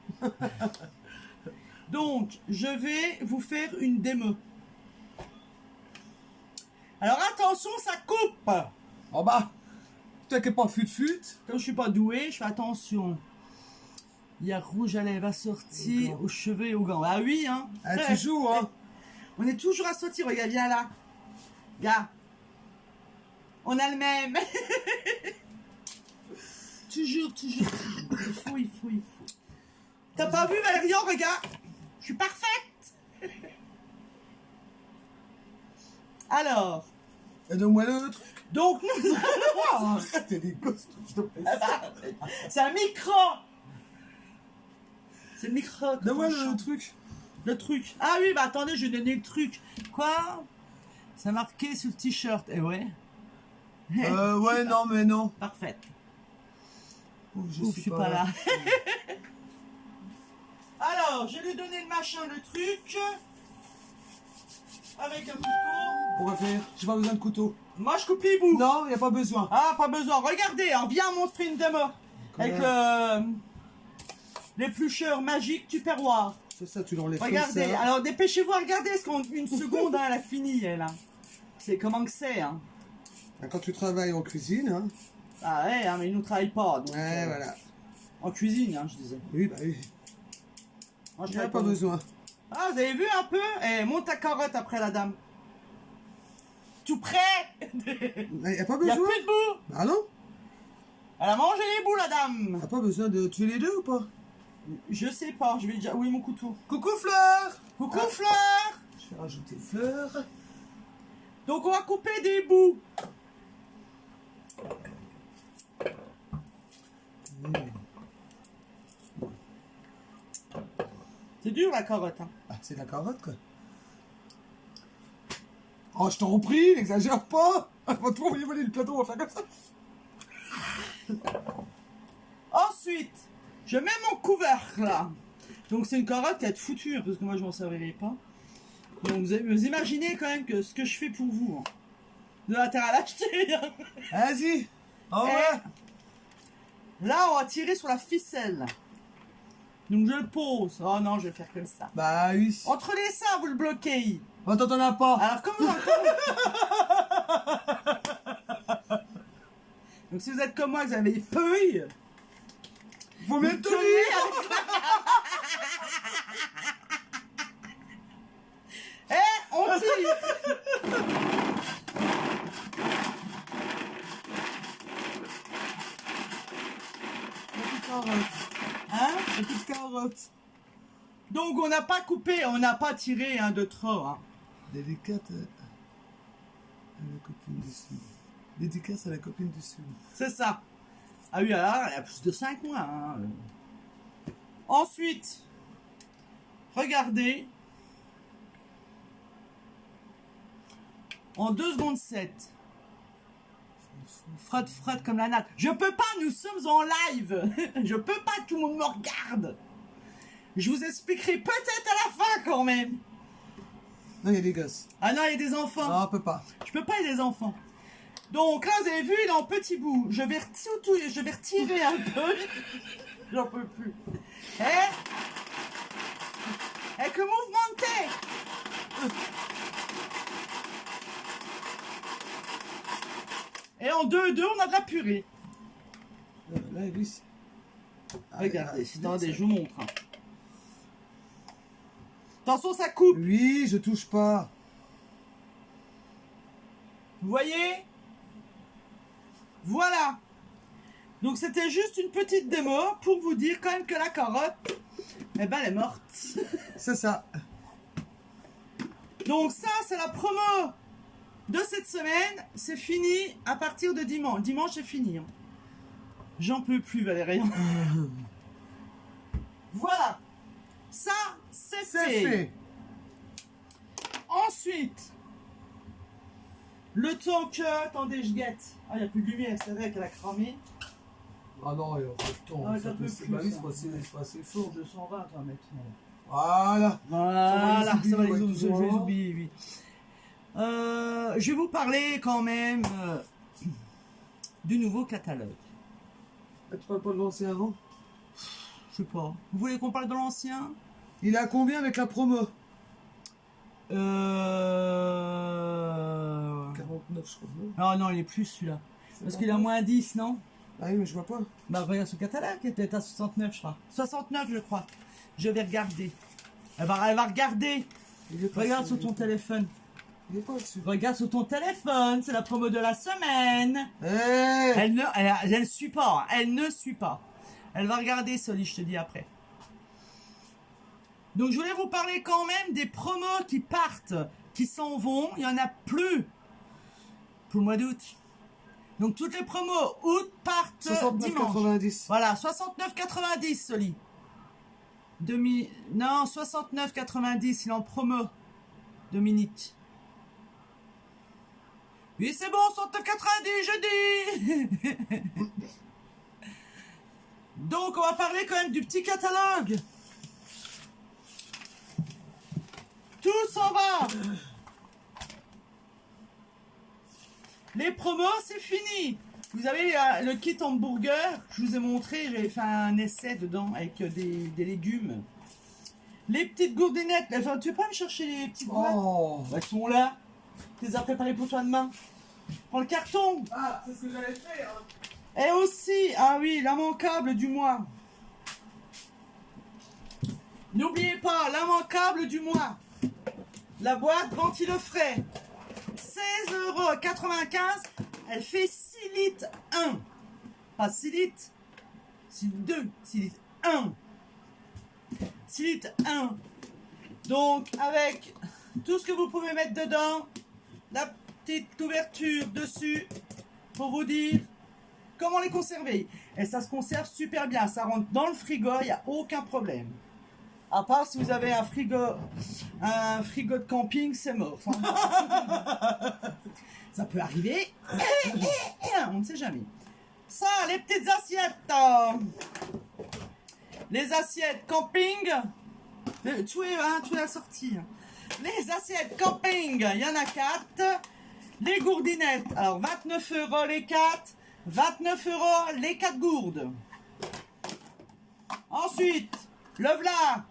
Donc, je vais vous faire une démo. Alors attention, ça coupe. Oh bah, toi qui n'es pas fut-fut. Comme je suis pas doué, je fais attention. Il y a rouge à lèvres assorti, aux cheveux et aux gants. Ah oui, hein. Ah, tu joues, hein. On est toujours assorti, regarde, viens là. Regarde. On a le même. Toujours. Il faut. T'as pas vu, Valérian? Regarde. Je suis parfaite. Alors. Donne-moi le truc. Donc, nous allons... C'était des gosses, s'il te plaît. C'est un micro. C'est le micro. que Donne-moi on le chante. truc. Le truc. Ah oui, bah attendez, je vais donner le truc. Quoi? C'est marqué sur le t-shirt. Eh ouais. Ouais, non, mais non. Parfait. Ouf, Je suis pas là. Alors, je lui ai donné le machin, le truc. Avec un couteau. Pourquoi faire? J'ai pas besoin de couteau. Moi, je coupe les bouts. Non, y a pas besoin. Ah, pas besoin. Regardez, on vient montrer une démo. Avec l'éplucheur magique Tupperware. C'est ça, tu l'enlèves. Regardez. Comme ça. Alors, dépêchez-vous, regardez. Parce qu'en une seconde, hein, elle a fini, elle. Hein. C'est comment que c'est, hein. Quand tu travailles en cuisine, hein. Ah ouais, hein, mais il ne travaille pas. Donc, Ouais, voilà. En cuisine, hein, je disais. Oui, bah oui. Moi, je Il n'y a travaille pas besoin. Ah, vous avez vu un peu? Eh, monte ta carotte après la dame. Tout prêt? Il n'y a pas Il n'y a besoin. plus de bout. Bah non. Elle a mangé les bouts, la dame. T'as pas besoin de tuer les deux ou pas? Je sais pas, je vais déjà... Oui, mon couteau. Coucou Fleur. Coucou, Ah. Fleur. Je vais rajouter Fleur. Donc, on va couper des bouts. C'est dur, la carotte, hein. Ah, c'est de la carotte, quoi. Oh, je t'en prie, n'exagère pas. Avant tout, envoyer voler le plateau, on va faire comme ça. Ensuite, je mets mon couvercle, là. Donc, c'est une carotte qui va être foutue, hein, parce que moi, je m'en servirai pas. Donc, vous imaginez quand même que ce que je fais pour vous, hein. De l'intérêt à l'acheter, hein. Vas-y. Oh, Eh. ouais. Là, on va tirer sur la ficelle. Donc, je le pose. Oh non, je vais faire comme ça. Bah oui. Entre les seins, vous le bloquez. Oh, t'en as pas. Alors, comment... Donc, si vous êtes comme moi, vous avez peuille. Faut mettre tout tenez Eh, on tire. Petite carotte. Hein? Petite carotte. Donc, on n'a pas coupé, on n'a pas tiré hein, de trop. Hein. Délicate à la copine du Sud. Dédicace à la copine du Sud. C'est ça. Ah oui, alors, elle a plus de 5 mois. Hein. Ensuite, regardez. En 2 secondes 7. Frotte comme la natte. Je peux pas, nous sommes en live. Je peux pas, tout le monde me regarde. Je vous expliquerai peut-être à la fin quand même. Non, il y a des gosses. Ah non, il y a des enfants. Non, on peut pas. Je peux pas, il y a des enfants. Donc là, vous avez vu, il est en petits bouts. Je vais retirer un peu. J'en peux plus. Que mouvementez. Et en 2-2, on a de la purée. Là, lui, c'est... Regardez, Ah, attendez, ça. je vous montre. Hein. Attention, ça coupe. Oui, je touche pas. Vous voyez? Voilà. Donc c'était juste une petite démo pour vous dire quand même que la carotte, eh ben, elle est morte. C'est ça. Donc ça, c'est la promo de cette semaine. C'est fini à partir de dimanche. Dimanche, c'est fini. Hein. J'en peux plus, Valérie. Voilà. Ça, c'est fait. Ensuite, le temps que... Attendez, je guette. Ah, il n'y a plus de lumière, c'est vrai qu'elle a cramé. Ah non, il y a pas de temps. Ah, ça ça peut peut c'est plus, bah oui, ça. c'est pas assez fort. 220, on va mettre. Voilà. Voilà, ça va les ouais, autres, toujours là. oublier, oui. Je vais vous parler quand même du nouveau catalogue. Ah, tu parles pas de l'ancien avant? Je sais pas. Vous voulez qu'on parle de l'ancien? Il est à combien avec la promo? 49, je crois. Non, Ah non, il est plus celui-là. Parce qu'il a moins 10, non? Ah oui, mais je vois pas. Bah regarde ce catalogue, il était à 69, je crois. 69, je crois. Je vais regarder. Elle va regarder. Il est passé, Regarde sur il est ton passé. téléphone. Il est pas dessus. Regarde sur ton téléphone, c'est la promo de la semaine. Hey. Elle ne suit pas, hein. Elle ne suit pas. Elle va regarder, Soli, je te dis après. Donc, je voulais vous parler quand même des promos qui partent, qui s'en vont. Il n'y en a plus pour le mois d'août. Donc, toutes les promos août partent dimanche. 69,90. Voilà, 69,90, Soli. Non, 69,90, il est en promo. Dominique. Oui, c'est bon, 69,90, je dis. Donc, on va parler quand même du petit catalogue. Tout s'en va. Les promos, c'est fini. Vous avez le kit hamburger. Je vous ai montré, j'avais fait un essai dedans avec des légumes. Les petites gourdinettes. Enfin, tu veux pas me chercher les petites boîtes? Oh. Elles sont là. Tu les as préparées pour toi demain. Prends le carton. Ah, c'est ce que j'allais faire. Et aussi, ah oui, l'immanquable du mois. N'oubliez pas, l'immanquable du mois. La boîte ventilofrais. 16,95 €. Elle fait 6 litres 1. Pas 6 litres. 6 litres 2. 6 litres 1. 6 litres 1. Donc, avec tout ce que vous pouvez mettre dedans, la petite ouverture dessus, pour vous dire comment les conserver. Et ça se conserve super bien. Ça rentre dans le frigo, il n'y a aucun problème. À part si vous avez un frigo de camping, c'est mort. Ça peut arriver. On ne sait jamais. Ça, les petites assiettes. Les assiettes camping. Tout est assorti. Les assiettes camping, il y en a 4. Les gourdinettes, alors 29 € les 4. 29 € les 4 gourdes. Ensuite, le v'là.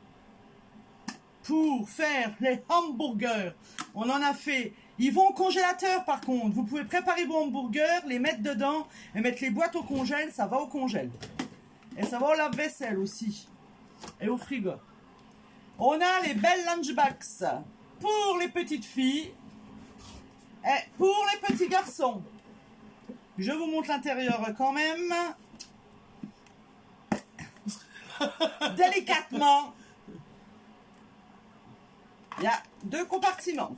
Pour faire les hamburgers. On en a fait. Ils vont au congélateur par contre. Vous pouvez préparer vos hamburgers, les mettre dedans et mettre les boîtes au congèle. Ça va au congèle. Et ça va au lave-vaisselle aussi. Et au frigo. On a les belles lunchbox pour les petites filles et pour les petits garçons. Je vous montre l'intérieur quand même. Délicatement. Il y a 2 compartiments.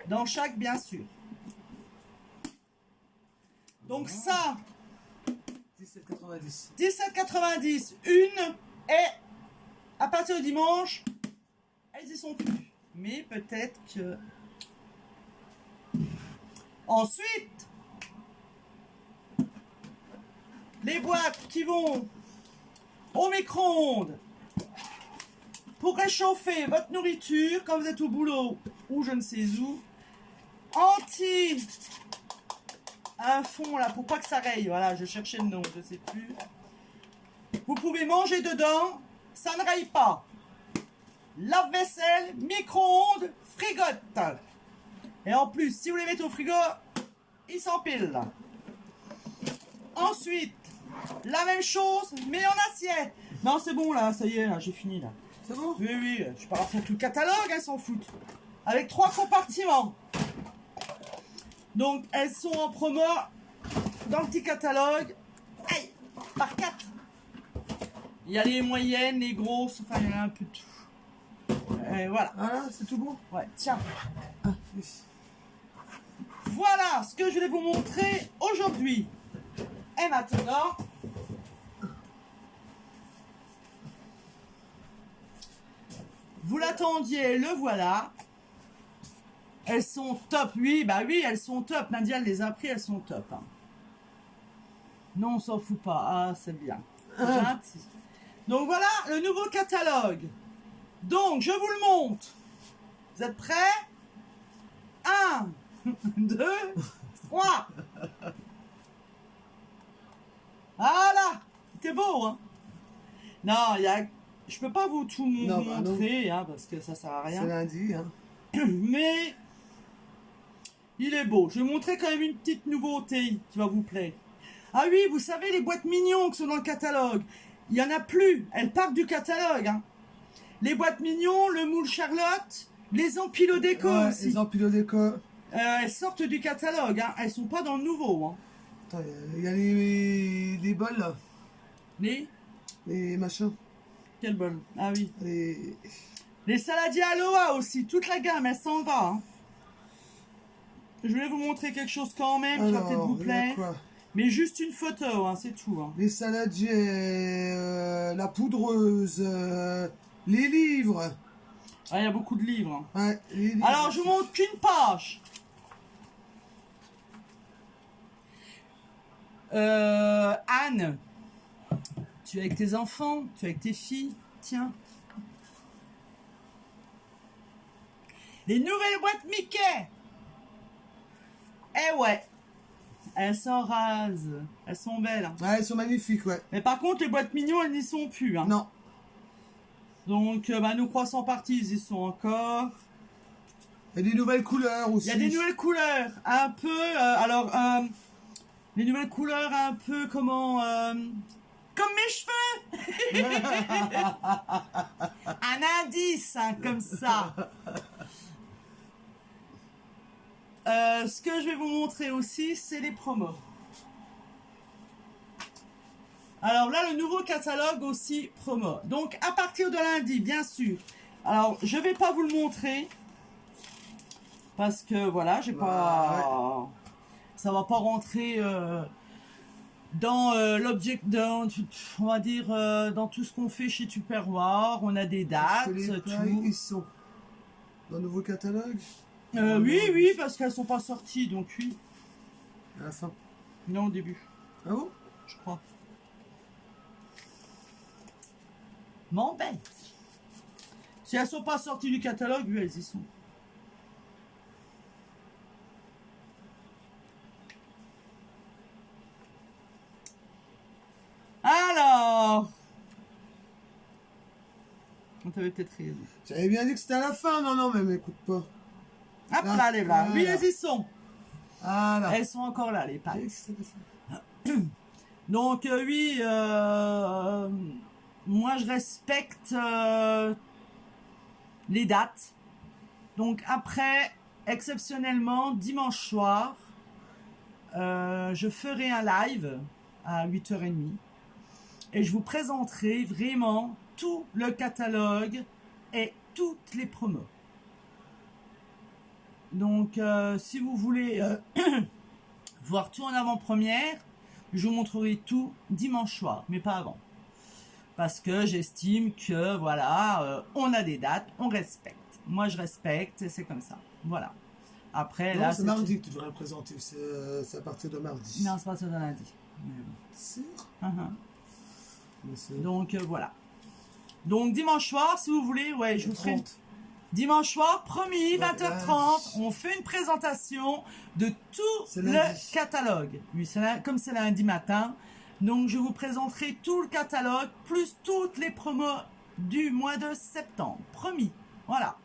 Dans chaque, bien sûr. Donc ça, 17,90. 17,90. Une. Et à partir du dimanche, elles y sont plus. Mais peut-être que... Ensuite, les boîtes qui vont au micro-ondes pour réchauffer votre nourriture quand vous êtes au boulot ou je ne sais où. Anti un fond là pour pas que ça raye. Voilà, je cherchais le nom, je sais plus. Vous pouvez manger dedans, ça ne raye pas. Lave-vaisselle, micro-ondes, frigote. Et en plus, si vous les mettez au frigo, ils s'empilent. Ensuite, la même chose, mais en assiette. Non, c'est bon là, ça y est, là, j'ai fini là. C'est bon? Oui, oui, je peux pas faire tout le catalogue, elles s'en foutent. Avec 3 compartiments. Donc, elles sont en promo dans le petit catalogue. Aïe, par 4. Il y a les moyennes, les grosses, enfin, il y en a un peu de tout. Et voilà. Ah là, c'est tout bon? Ouais, tiens. Ah, oui. Voilà ce que je vais vous montrer aujourd'hui. Et maintenant, vous l'attendiez, le voilà. Elles sont top, oui, bah oui, elles sont top. Nadia, elle les a pris, elles sont top. Hein. Non, on s'en fout pas. Ah, c'est bien. Gentil. Donc voilà le nouveau catalogue. Donc, je vous le montre. Vous êtes prêts? 1, 2, 3. Voilà. C'était beau, hein? Non, je peux pas vous tout montrer, hein, parce que ça sert à rien. C'est lundi, hein. Mais il est beau. Je vais vous montrer quand même une petite nouveauté qui va vous plaire. Ah oui, vous savez, les boîtes mignons qui sont dans le catalogue. Il n'y en a plus. Elles partent du catalogue. Hein. Les boîtes mignons, le moule Charlotte, les empiles déco Ouais, aussi. les empiles déco. Elles sortent du catalogue, hein. Elles sont pas dans le nouveau. Hein. Attends, il y a les bols là. Les Machins. Quel bol? Ah oui. Les... Les saladiers Aloha aussi, toute la gamme, elle s'en va. Hein. Je voulais vous montrer quelque chose quand même qui va peut-être vous plaire. Quoi? Mais juste une photo, hein, c'est tout. Hein. Les saladiers, la poudreuse, les livres. Ah, il y a beaucoup de livres. Hein. Ouais, les livres. Alors, je vous montre qu'une page. Anne, tu es avec tes enfants, tu es avec tes filles. Tiens. Les nouvelles boîtes Mickey. Eh ouais. Elles sont rases. Elles sont belles. Ouais, elles sont magnifiques, ouais. Mais par contre, les boîtes mignons, elles n'y sont plus. Hein. Non. Donc, nos croissants partis, ils y sont encore. Il y a des nouvelles couleurs aussi. Il y a des nouvelles couleurs. Un peu, les nouvelles couleurs, un peu, comment... comme mes cheveux. Un indice, hein, comme ça. Ce que je vais vous montrer aussi, c'est les promos. Alors là, le nouveau catalogue aussi promo. Donc, à partir de lundi, bien sûr. Alors, je vais pas vous le montrer. Parce que, voilà, j'ai pas... Ouais. Ça va pas rentrer dans l'objet... On va dire, dans tout ce qu'on fait chez Tupperware. On a des dates, tout. Ils sont dans le nouveau catalogue. Oui, parce qu'elles sont pas sorties, donc oui. À la fin. Non, au début. Ah bon? Je crois. M'embête. Si elles sont pas sorties du catalogue, oui, elles y sont. Alors, on t'avait peut-être raison. J'avais bien dit que c'était à la fin. Non, mais m'écoute pas. Hop là, les bras. Oui, elles y sont. Voilà. Elles sont encore là, les pattes. Donc, oui, moi, je respecte les dates. Donc, après, exceptionnellement, dimanche soir, je ferai un live à 8h30 et je vous présenterai vraiment tout le catalogue et toutes les promos. Donc, si vous voulez voir tout en avant-première, je vous montrerai tout dimanche soir, mais pas avant. Parce que j'estime que, voilà, on a des dates, on respecte. Moi, je respecte, et c'est comme ça. Voilà. Après, non, là, c'est mardi que tu devrais présenter. C'est à partir de mardi. Non, c'est à partir de lundi. Sûr? Donc, voilà. Donc, dimanche soir, si vous voulez, ouais, je vous ferai... Dimanche soir, promis, 20h30, on fait une présentation de tout le catalogue. Oui, comme c'est lundi matin, donc je vous présenterai tout le catalogue, plus toutes les promos du mois de septembre. Promis, voilà.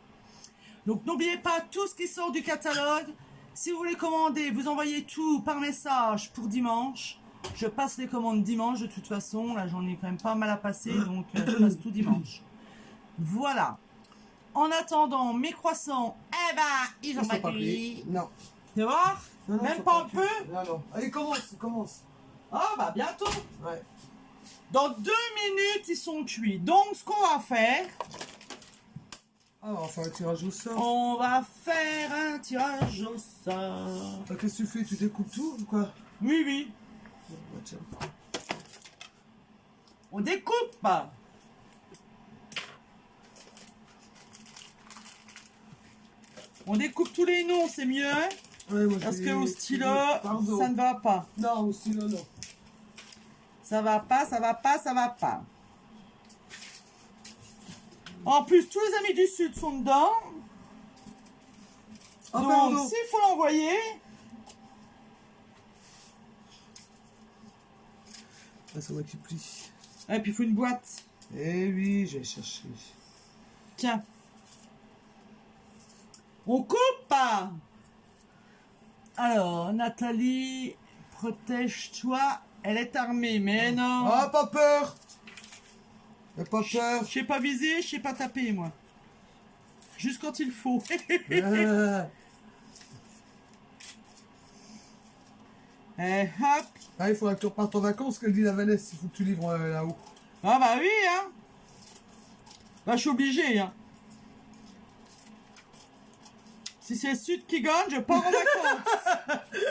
Donc n'oubliez pas tout ce qui sort du catalogue. Si vous voulez commander, vous envoyez tout par message pour dimanche. Je passe les commandes dimanche de toute façon. Là, j'en ai quand même pas mal à passer, donc je passe tout dimanche. Voilà. En attendant, mes croissants, eh ben, ils ont pas cuit. Non. Tu vois? Non, même pas un peu? Non. Allez, commence. Ah, bah, bientôt. Ouais. Dans 2 minutes, ils sont cuits. Donc, ce qu'on va faire... Ah, on va faire un tirage au sort. On va faire un tirage au sort. Qu'est-ce que tu fais? Tu découpes tout ou quoi? Oui. Bah, tiens. On découpe. On découpe tous les noms, c'est mieux. Hein, ouais, moi, parce qu'au stylo, ça ne va pas. Non, au stylo, non. Ça va pas. En plus, tous les amis du Sud sont dedans. Oh, donc, pardon. s'il faut l'envoyer... Ah, c'est moi qui plie. Et puis, il faut une boîte. Eh oui, j'ai cherché. Tiens. On coupe. Alors, Nathalie, protège-toi. Elle est armée, mais non. Ah, pas peur. Pas peur. Je sais pas viser, je sais pas taper, moi. Juste quand il faut. Et hop. Ah, il faudra que tu repartes en vacances, que dit la Vanessa, il faut que tu livres là-haut. Ah bah oui, hein. Bah je suis obligé, hein. Si c'est le sud qui gagne, je pars en vacances.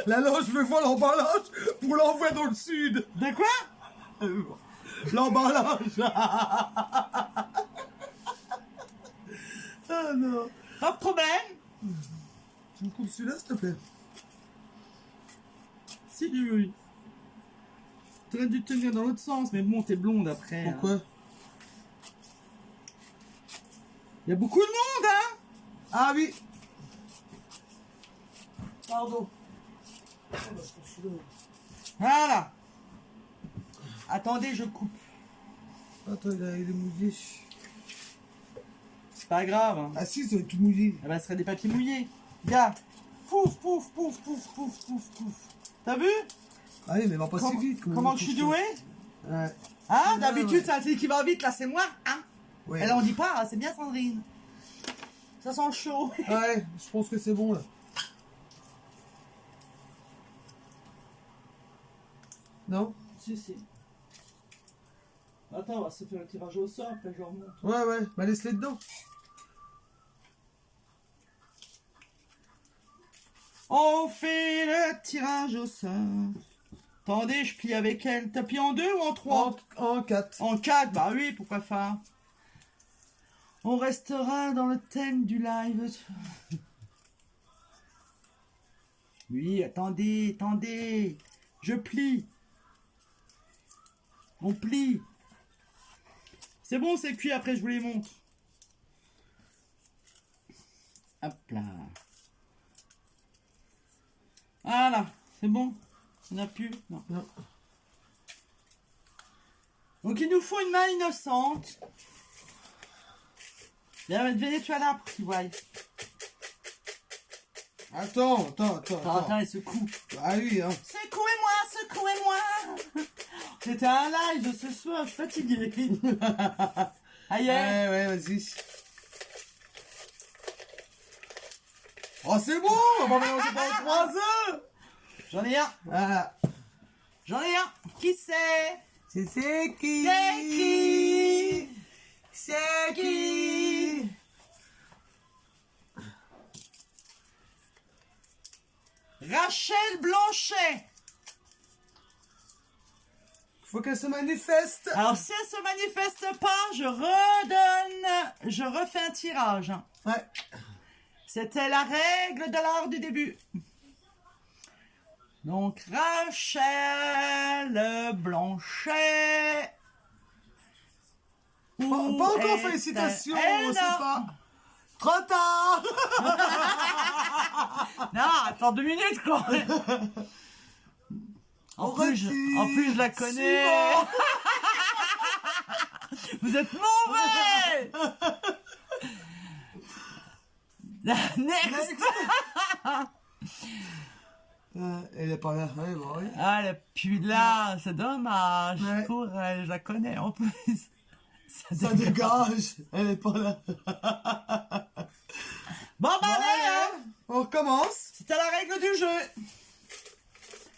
Là, je vais voir l'emballage pour l'envoyer dans le sud. De quoi? L'emballage. Ah non. Pas de problème. Tu me coupes celui-là, s'il te plaît? Si, oui. T'aurais dû te tenir dans l'autre sens, mais bon, t'es blonde après. Pourquoi? Il y a beaucoup de monde, hein. Ah oui. Pardon. Oh, bah, je suis là. Voilà. Attendez, je coupe. Attends, il est mouillé. C'est pas grave. Hein. Ah si, ça va être tout mouillé. Ah bah, ce serait des papiers mouillés. Regarde. Pouf, pouf, pouf, pouf, pouf, pouf, pouf. T'as vu? Ah oui, mais va pas si vite. Comment je suis doué? Ouais. Hein? Ouais, D'habitude, ouais. c'est un truc qui va vite. Là, c'est moi. Hein? Ouais. Elle en dit pas. Hein, c'est bien, Sandrine. Ça sent chaud. Ouais, je pense que c'est bon là. Non? Si, si. Attends, on va se faire le tirage au sort, après je remonte. Ouais, ouais, bah laisse-les dedans. On fait le tirage au sort. Attendez, je plie avec elle. T'as plié en 2 ou en 3? En 4. En 4, bah oui, pourquoi pas. On restera dans le thème du live. Oui, attendez, attendez. Je plie. On plie. C'est bon, c'est cuit, après je vous les montre. Hop là. Voilà, c'est bon. On n'a plus. Non. Non. Donc il nous faut une main innocente. Viens, venez, tu as là pour qu'ils voient. Attends. Attends, elle secoue. Ah oui, hein. Secouez-moi, secouez-moi. C'était un live ce soir, je suis fatigué. Aïe. Ouais, vas-y. Oh, c'est bon, on va mélanger pendant 3 heures. J'en ai un. Voilà. J'en ai un. Qui c'est? C'est qui? C'est qui? C'est qui? Rachel Blanchet. Faut qu'elle se manifeste. Alors si elle se manifeste pas, je refais un tirage. Ouais. C'était la règle de l'art du début. Donc Rachel Blanchet. Pas encore félicitations, Elle c'est pas... Trop tard. Non, attends 2 minutes quoi. En plus, je la connais. Vous êtes mauvais. Next. Elle est pas là. Ouais, bah oui. Ah, elle est plus là, c'est dommage. Ouais. Pour elle, je la connais en plus. Ça dégage. Elle est pas là. Bon, bah, allez, hein. On recommence. C'était la règle du jeu.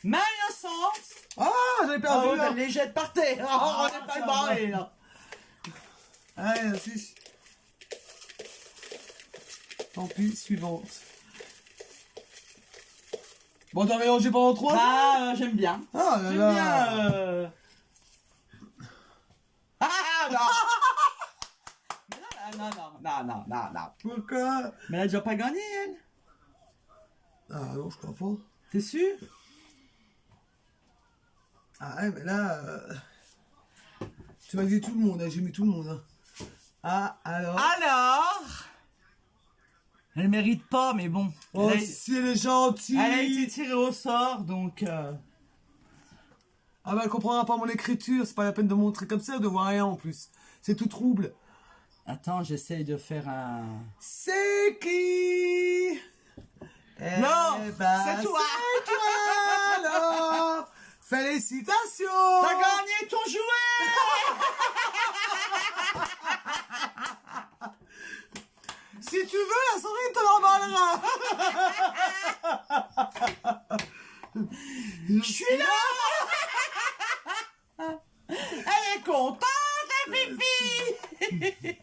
Main innocente. Ah, j'avais perdu Oh, là. elle les jette par terre. Oh, on est pas ça barré là. Allez, merci. Tant pis, suivante. Bon, t'as mélangé pendant 3 heures. Ah, j'aime bien. Ah là J'aime là. bien. Ah, non. Mais non. Pourquoi? Mais elle a déjà pas gagné, elle. Ah non, je crois pas. T'es sûr? Ah ouais, mais là... Tu m'as dit tout le monde, hein, j'ai mis tout le monde. Hein. Ah, alors... Alors, elle mérite pas, mais bon. Oh, Elle a, si elle est gentille. elle a été tirée au sort, donc... Ah bah, elle comprendra pas mon écriture, c'est pas la peine de montrer comme ça, de voir rien en plus. C'est tout trouble. Attends, j'essaye de faire un... C'est qui? Non, Eh ben, c'est toi. C'est toi, alors. Félicitations. T'as gagné ton jouet. Si tu veux, la souris te l'emballera. Je suis là. Elle est contente, la Fifi.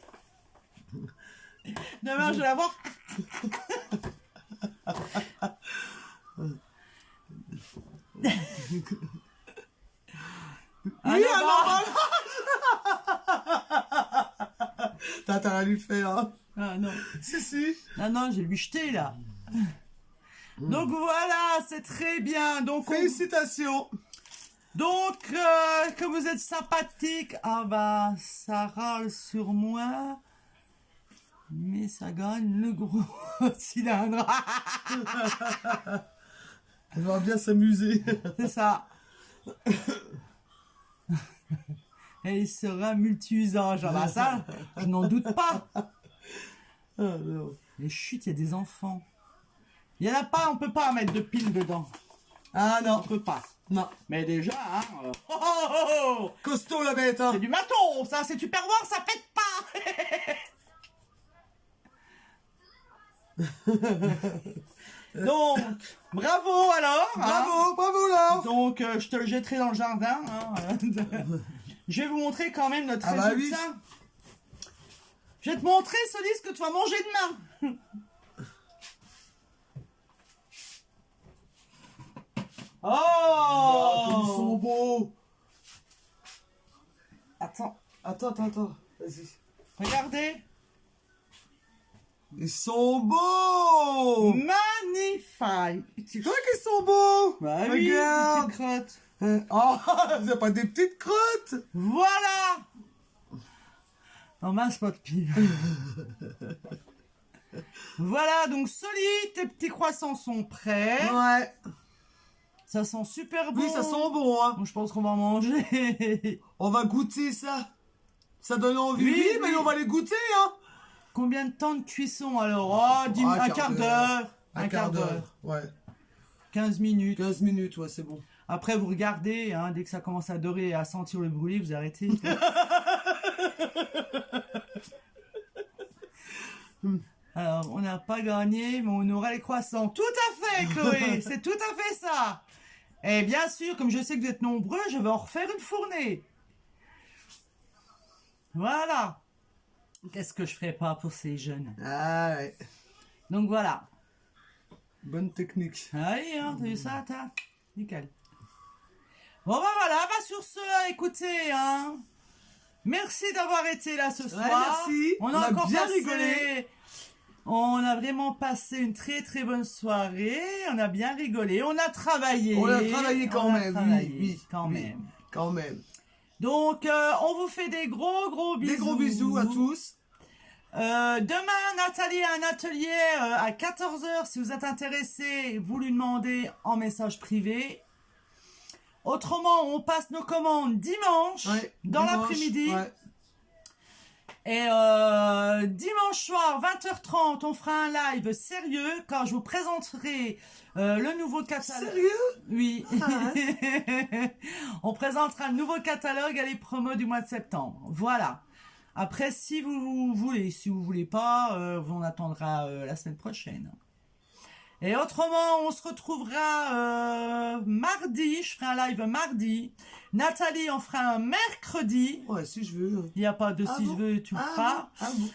Demain, je vais la voir. Oui, alors t'as intérêt à lui faire. Hein. Ah non. Si. Ah non, j'ai lui jeté là. Donc voilà, c'est très bien. Donc, Félicitations. Donc, comme vous êtes sympathique, ah bah, ça râle sur moi, mais ça gagne le gros cylindre. Elle va bien s'amuser. C'est ça. Et il sera multi-usage. Ah bah ça, je n'en doute pas. Ah, non. Mais chut, il y a des enfants. Il y en a pas, on peut pas mettre de piles dedans. Ah non. On peut pas. Non. Mais déjà, hein, oh, oh, oh, oh, Costaud la bête, hein. c'est du matos, ça, c'est Tupperware, ça pète pas. Donc, bravo alors. Bravo, bravo là. Donc, je te le jetterai dans le jardin. Je vais vous montrer quand même notre Ah bah résultat. oui. Je vais te montrer, Solis, ce que tu vas manger demain. Ah, comme ils sont Oh! beaux. Attends, Attends. Vas-y. regardez. Ils sont beaux. Magnifique. Tu vois qu'ils sont beaux. Bah oui, Regarde. petite crotte. Oh, c'est pas des petites crottes. Voilà. Non, mince, pas de pile. Voilà, donc solide, tes petits croissants sont prêts. Ouais. Ça sent super bon. Oui, ça sent bon, hein. Bon, je pense qu'on va en manger. On va goûter ça. Ça donne envie. Oui, Oui, mais oui. on va les goûter, hein. Combien de temps de cuisson alors? Oh, un quart d'heure. Un quart d'heure. Ouais. 15 minutes. 15 minutes, ouais, c'est bon. Après, vous regardez, hein, dès que ça commence à dorer et à sentir le brûlé, vous arrêtez. Alors, on n'a pas gagné, mais on aura les croissants. Tout à fait, Chloé. C'est tout à fait ça. Et bien sûr, comme je sais que vous êtes nombreux, je vais en refaire une fournée. Voilà. Qu'est-ce que je ferais pas pour ces jeunes? Ah ouais. Donc voilà. Bonne technique. Allez, hein, t'as vu ça, t'as? Nickel. Bon, bah voilà, bah sur ce, écoutez, hein. Merci d'avoir été là ce soir. merci. On On a a encore bien passé... rigolé. On a vraiment passé une très très bonne soirée. On a bien rigolé. On a travaillé. On a travaillé quand On a même. travaillé, Oui, quand oui. même. Quand même. Donc, on vous fait des gros bisous. Des gros bisous à tous. Demain, Nathalie a un atelier à 14 h. Si vous êtes intéressé, vous lui demandez en message privé. Autrement, on passe nos commandes dimanche, Ouais, dans dimanche, l'après-midi. ouais. Et dimanche soir, 20h30, on fera un live sérieux quand je vous présenterai le nouveau catalogue. Sérieux? Oui. Ah On présentera le nouveau catalogue et les promos du mois de septembre. Voilà. Après, si vous voulez, si vous voulez pas, on attendra la semaine prochaine. Et autrement, on se retrouvera mardi. Je ferai un live mardi. Nathalie en fera un mercredi. Ouais, si je veux. Il n'y a pas de Ah si bon? je veux, tu le Ah feras. bon? Ah bon?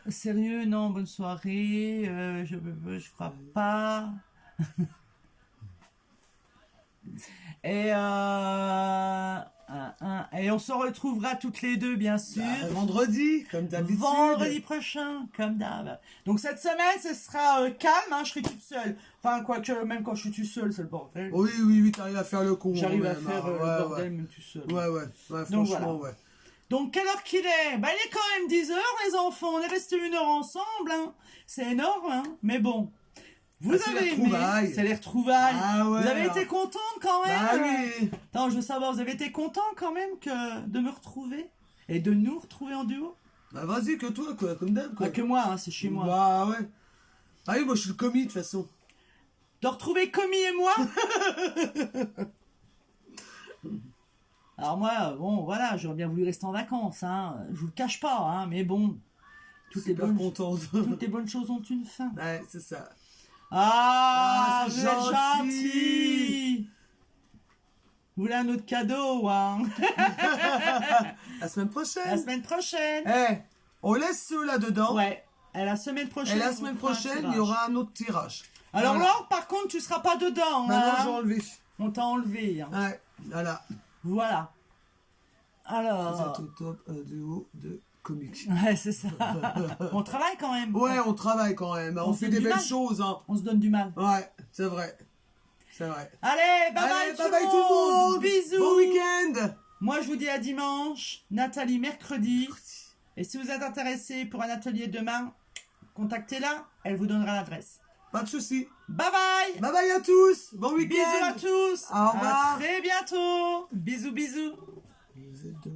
Et sérieux, non, bonne soirée. Je crois pas. Et on se retrouvera toutes les deux, bien sûr. Vendredi, comme d'habitude. Vendredi prochain, comme d'hab. Donc cette semaine, ce sera calme, hein, je serai toute seule. Enfin, quoique, même quand je suis toute seule, c'est le bordel. Oui, t'arrives à faire le con. J'arrive à même, faire hein. le Ouais, bordel, même tout seul. Ouais, Donc, franchement, voilà. ouais. Donc, quelle heure qu'il est? Bah, il est quand même 10 h, les enfants. On est restés 1 heure ensemble, hein. C'est énorme, hein. Mais bon. Vous c'est avez les aimé. retrouvailles. C'est les retrouvailles. Ah ouais, vous avez alors. été contente quand même? Bah oui. Attends, je veux savoir, vous avez été content quand même de me retrouver? Et de nous retrouver en duo? Bah vas-y, que toi, quoi, comme d'hab, quoi. Pas que moi, hein, c'est chez moi. Bah ouais. Ah oui, moi je suis le commis, de toute façon. De retrouver Comi et moi? Alors moi, bon, voilà, j'aurais bien voulu rester en vacances, hein. Je vous le cache pas, hein, mais bon. Toutes les Super bonnes contente. toutes les bonnes choses ont une fin. Ouais, c'est ça. Ah, c'est vous êtes gentil. gentil. Vous voulez un autre cadeau, hein? La semaine La prochaine. semaine prochaine. Eh, on laisse ceux là-dedans. Ouais. Et la semaine prochaine. Et la on semaine fera un prochaine, il y tirage. aura un autre tirage. Alors Voilà. Laure, par contre, tu seras pas dedans. Maintenant, Hein? j'ai enlevé. On t'a enlevé. Hein. Ouais, voilà. Voilà. Vous Alors. êtes au top duo de comics. Ouais, c'est ça. On travaille quand même. Ouais, on travaille quand même. On On fait fait des du belles mal. choses. Hein. On se donne du mal. Ouais, c'est vrai. C'est vrai. Allez, bye Allez, bye, bye tout le monde. Bisous. Bon week-end. Moi, je vous dis à dimanche. Nathalie, mercredi. Et si vous êtes intéressé pour un atelier demain, contactez-la. Elle vous donnera l'adresse. Pas de soucis. Bye bye. Bye bye à tous. Bon week-end. Bisous à tous. Au revoir. À très bientôt. Bisous, bisous. Vous êtes de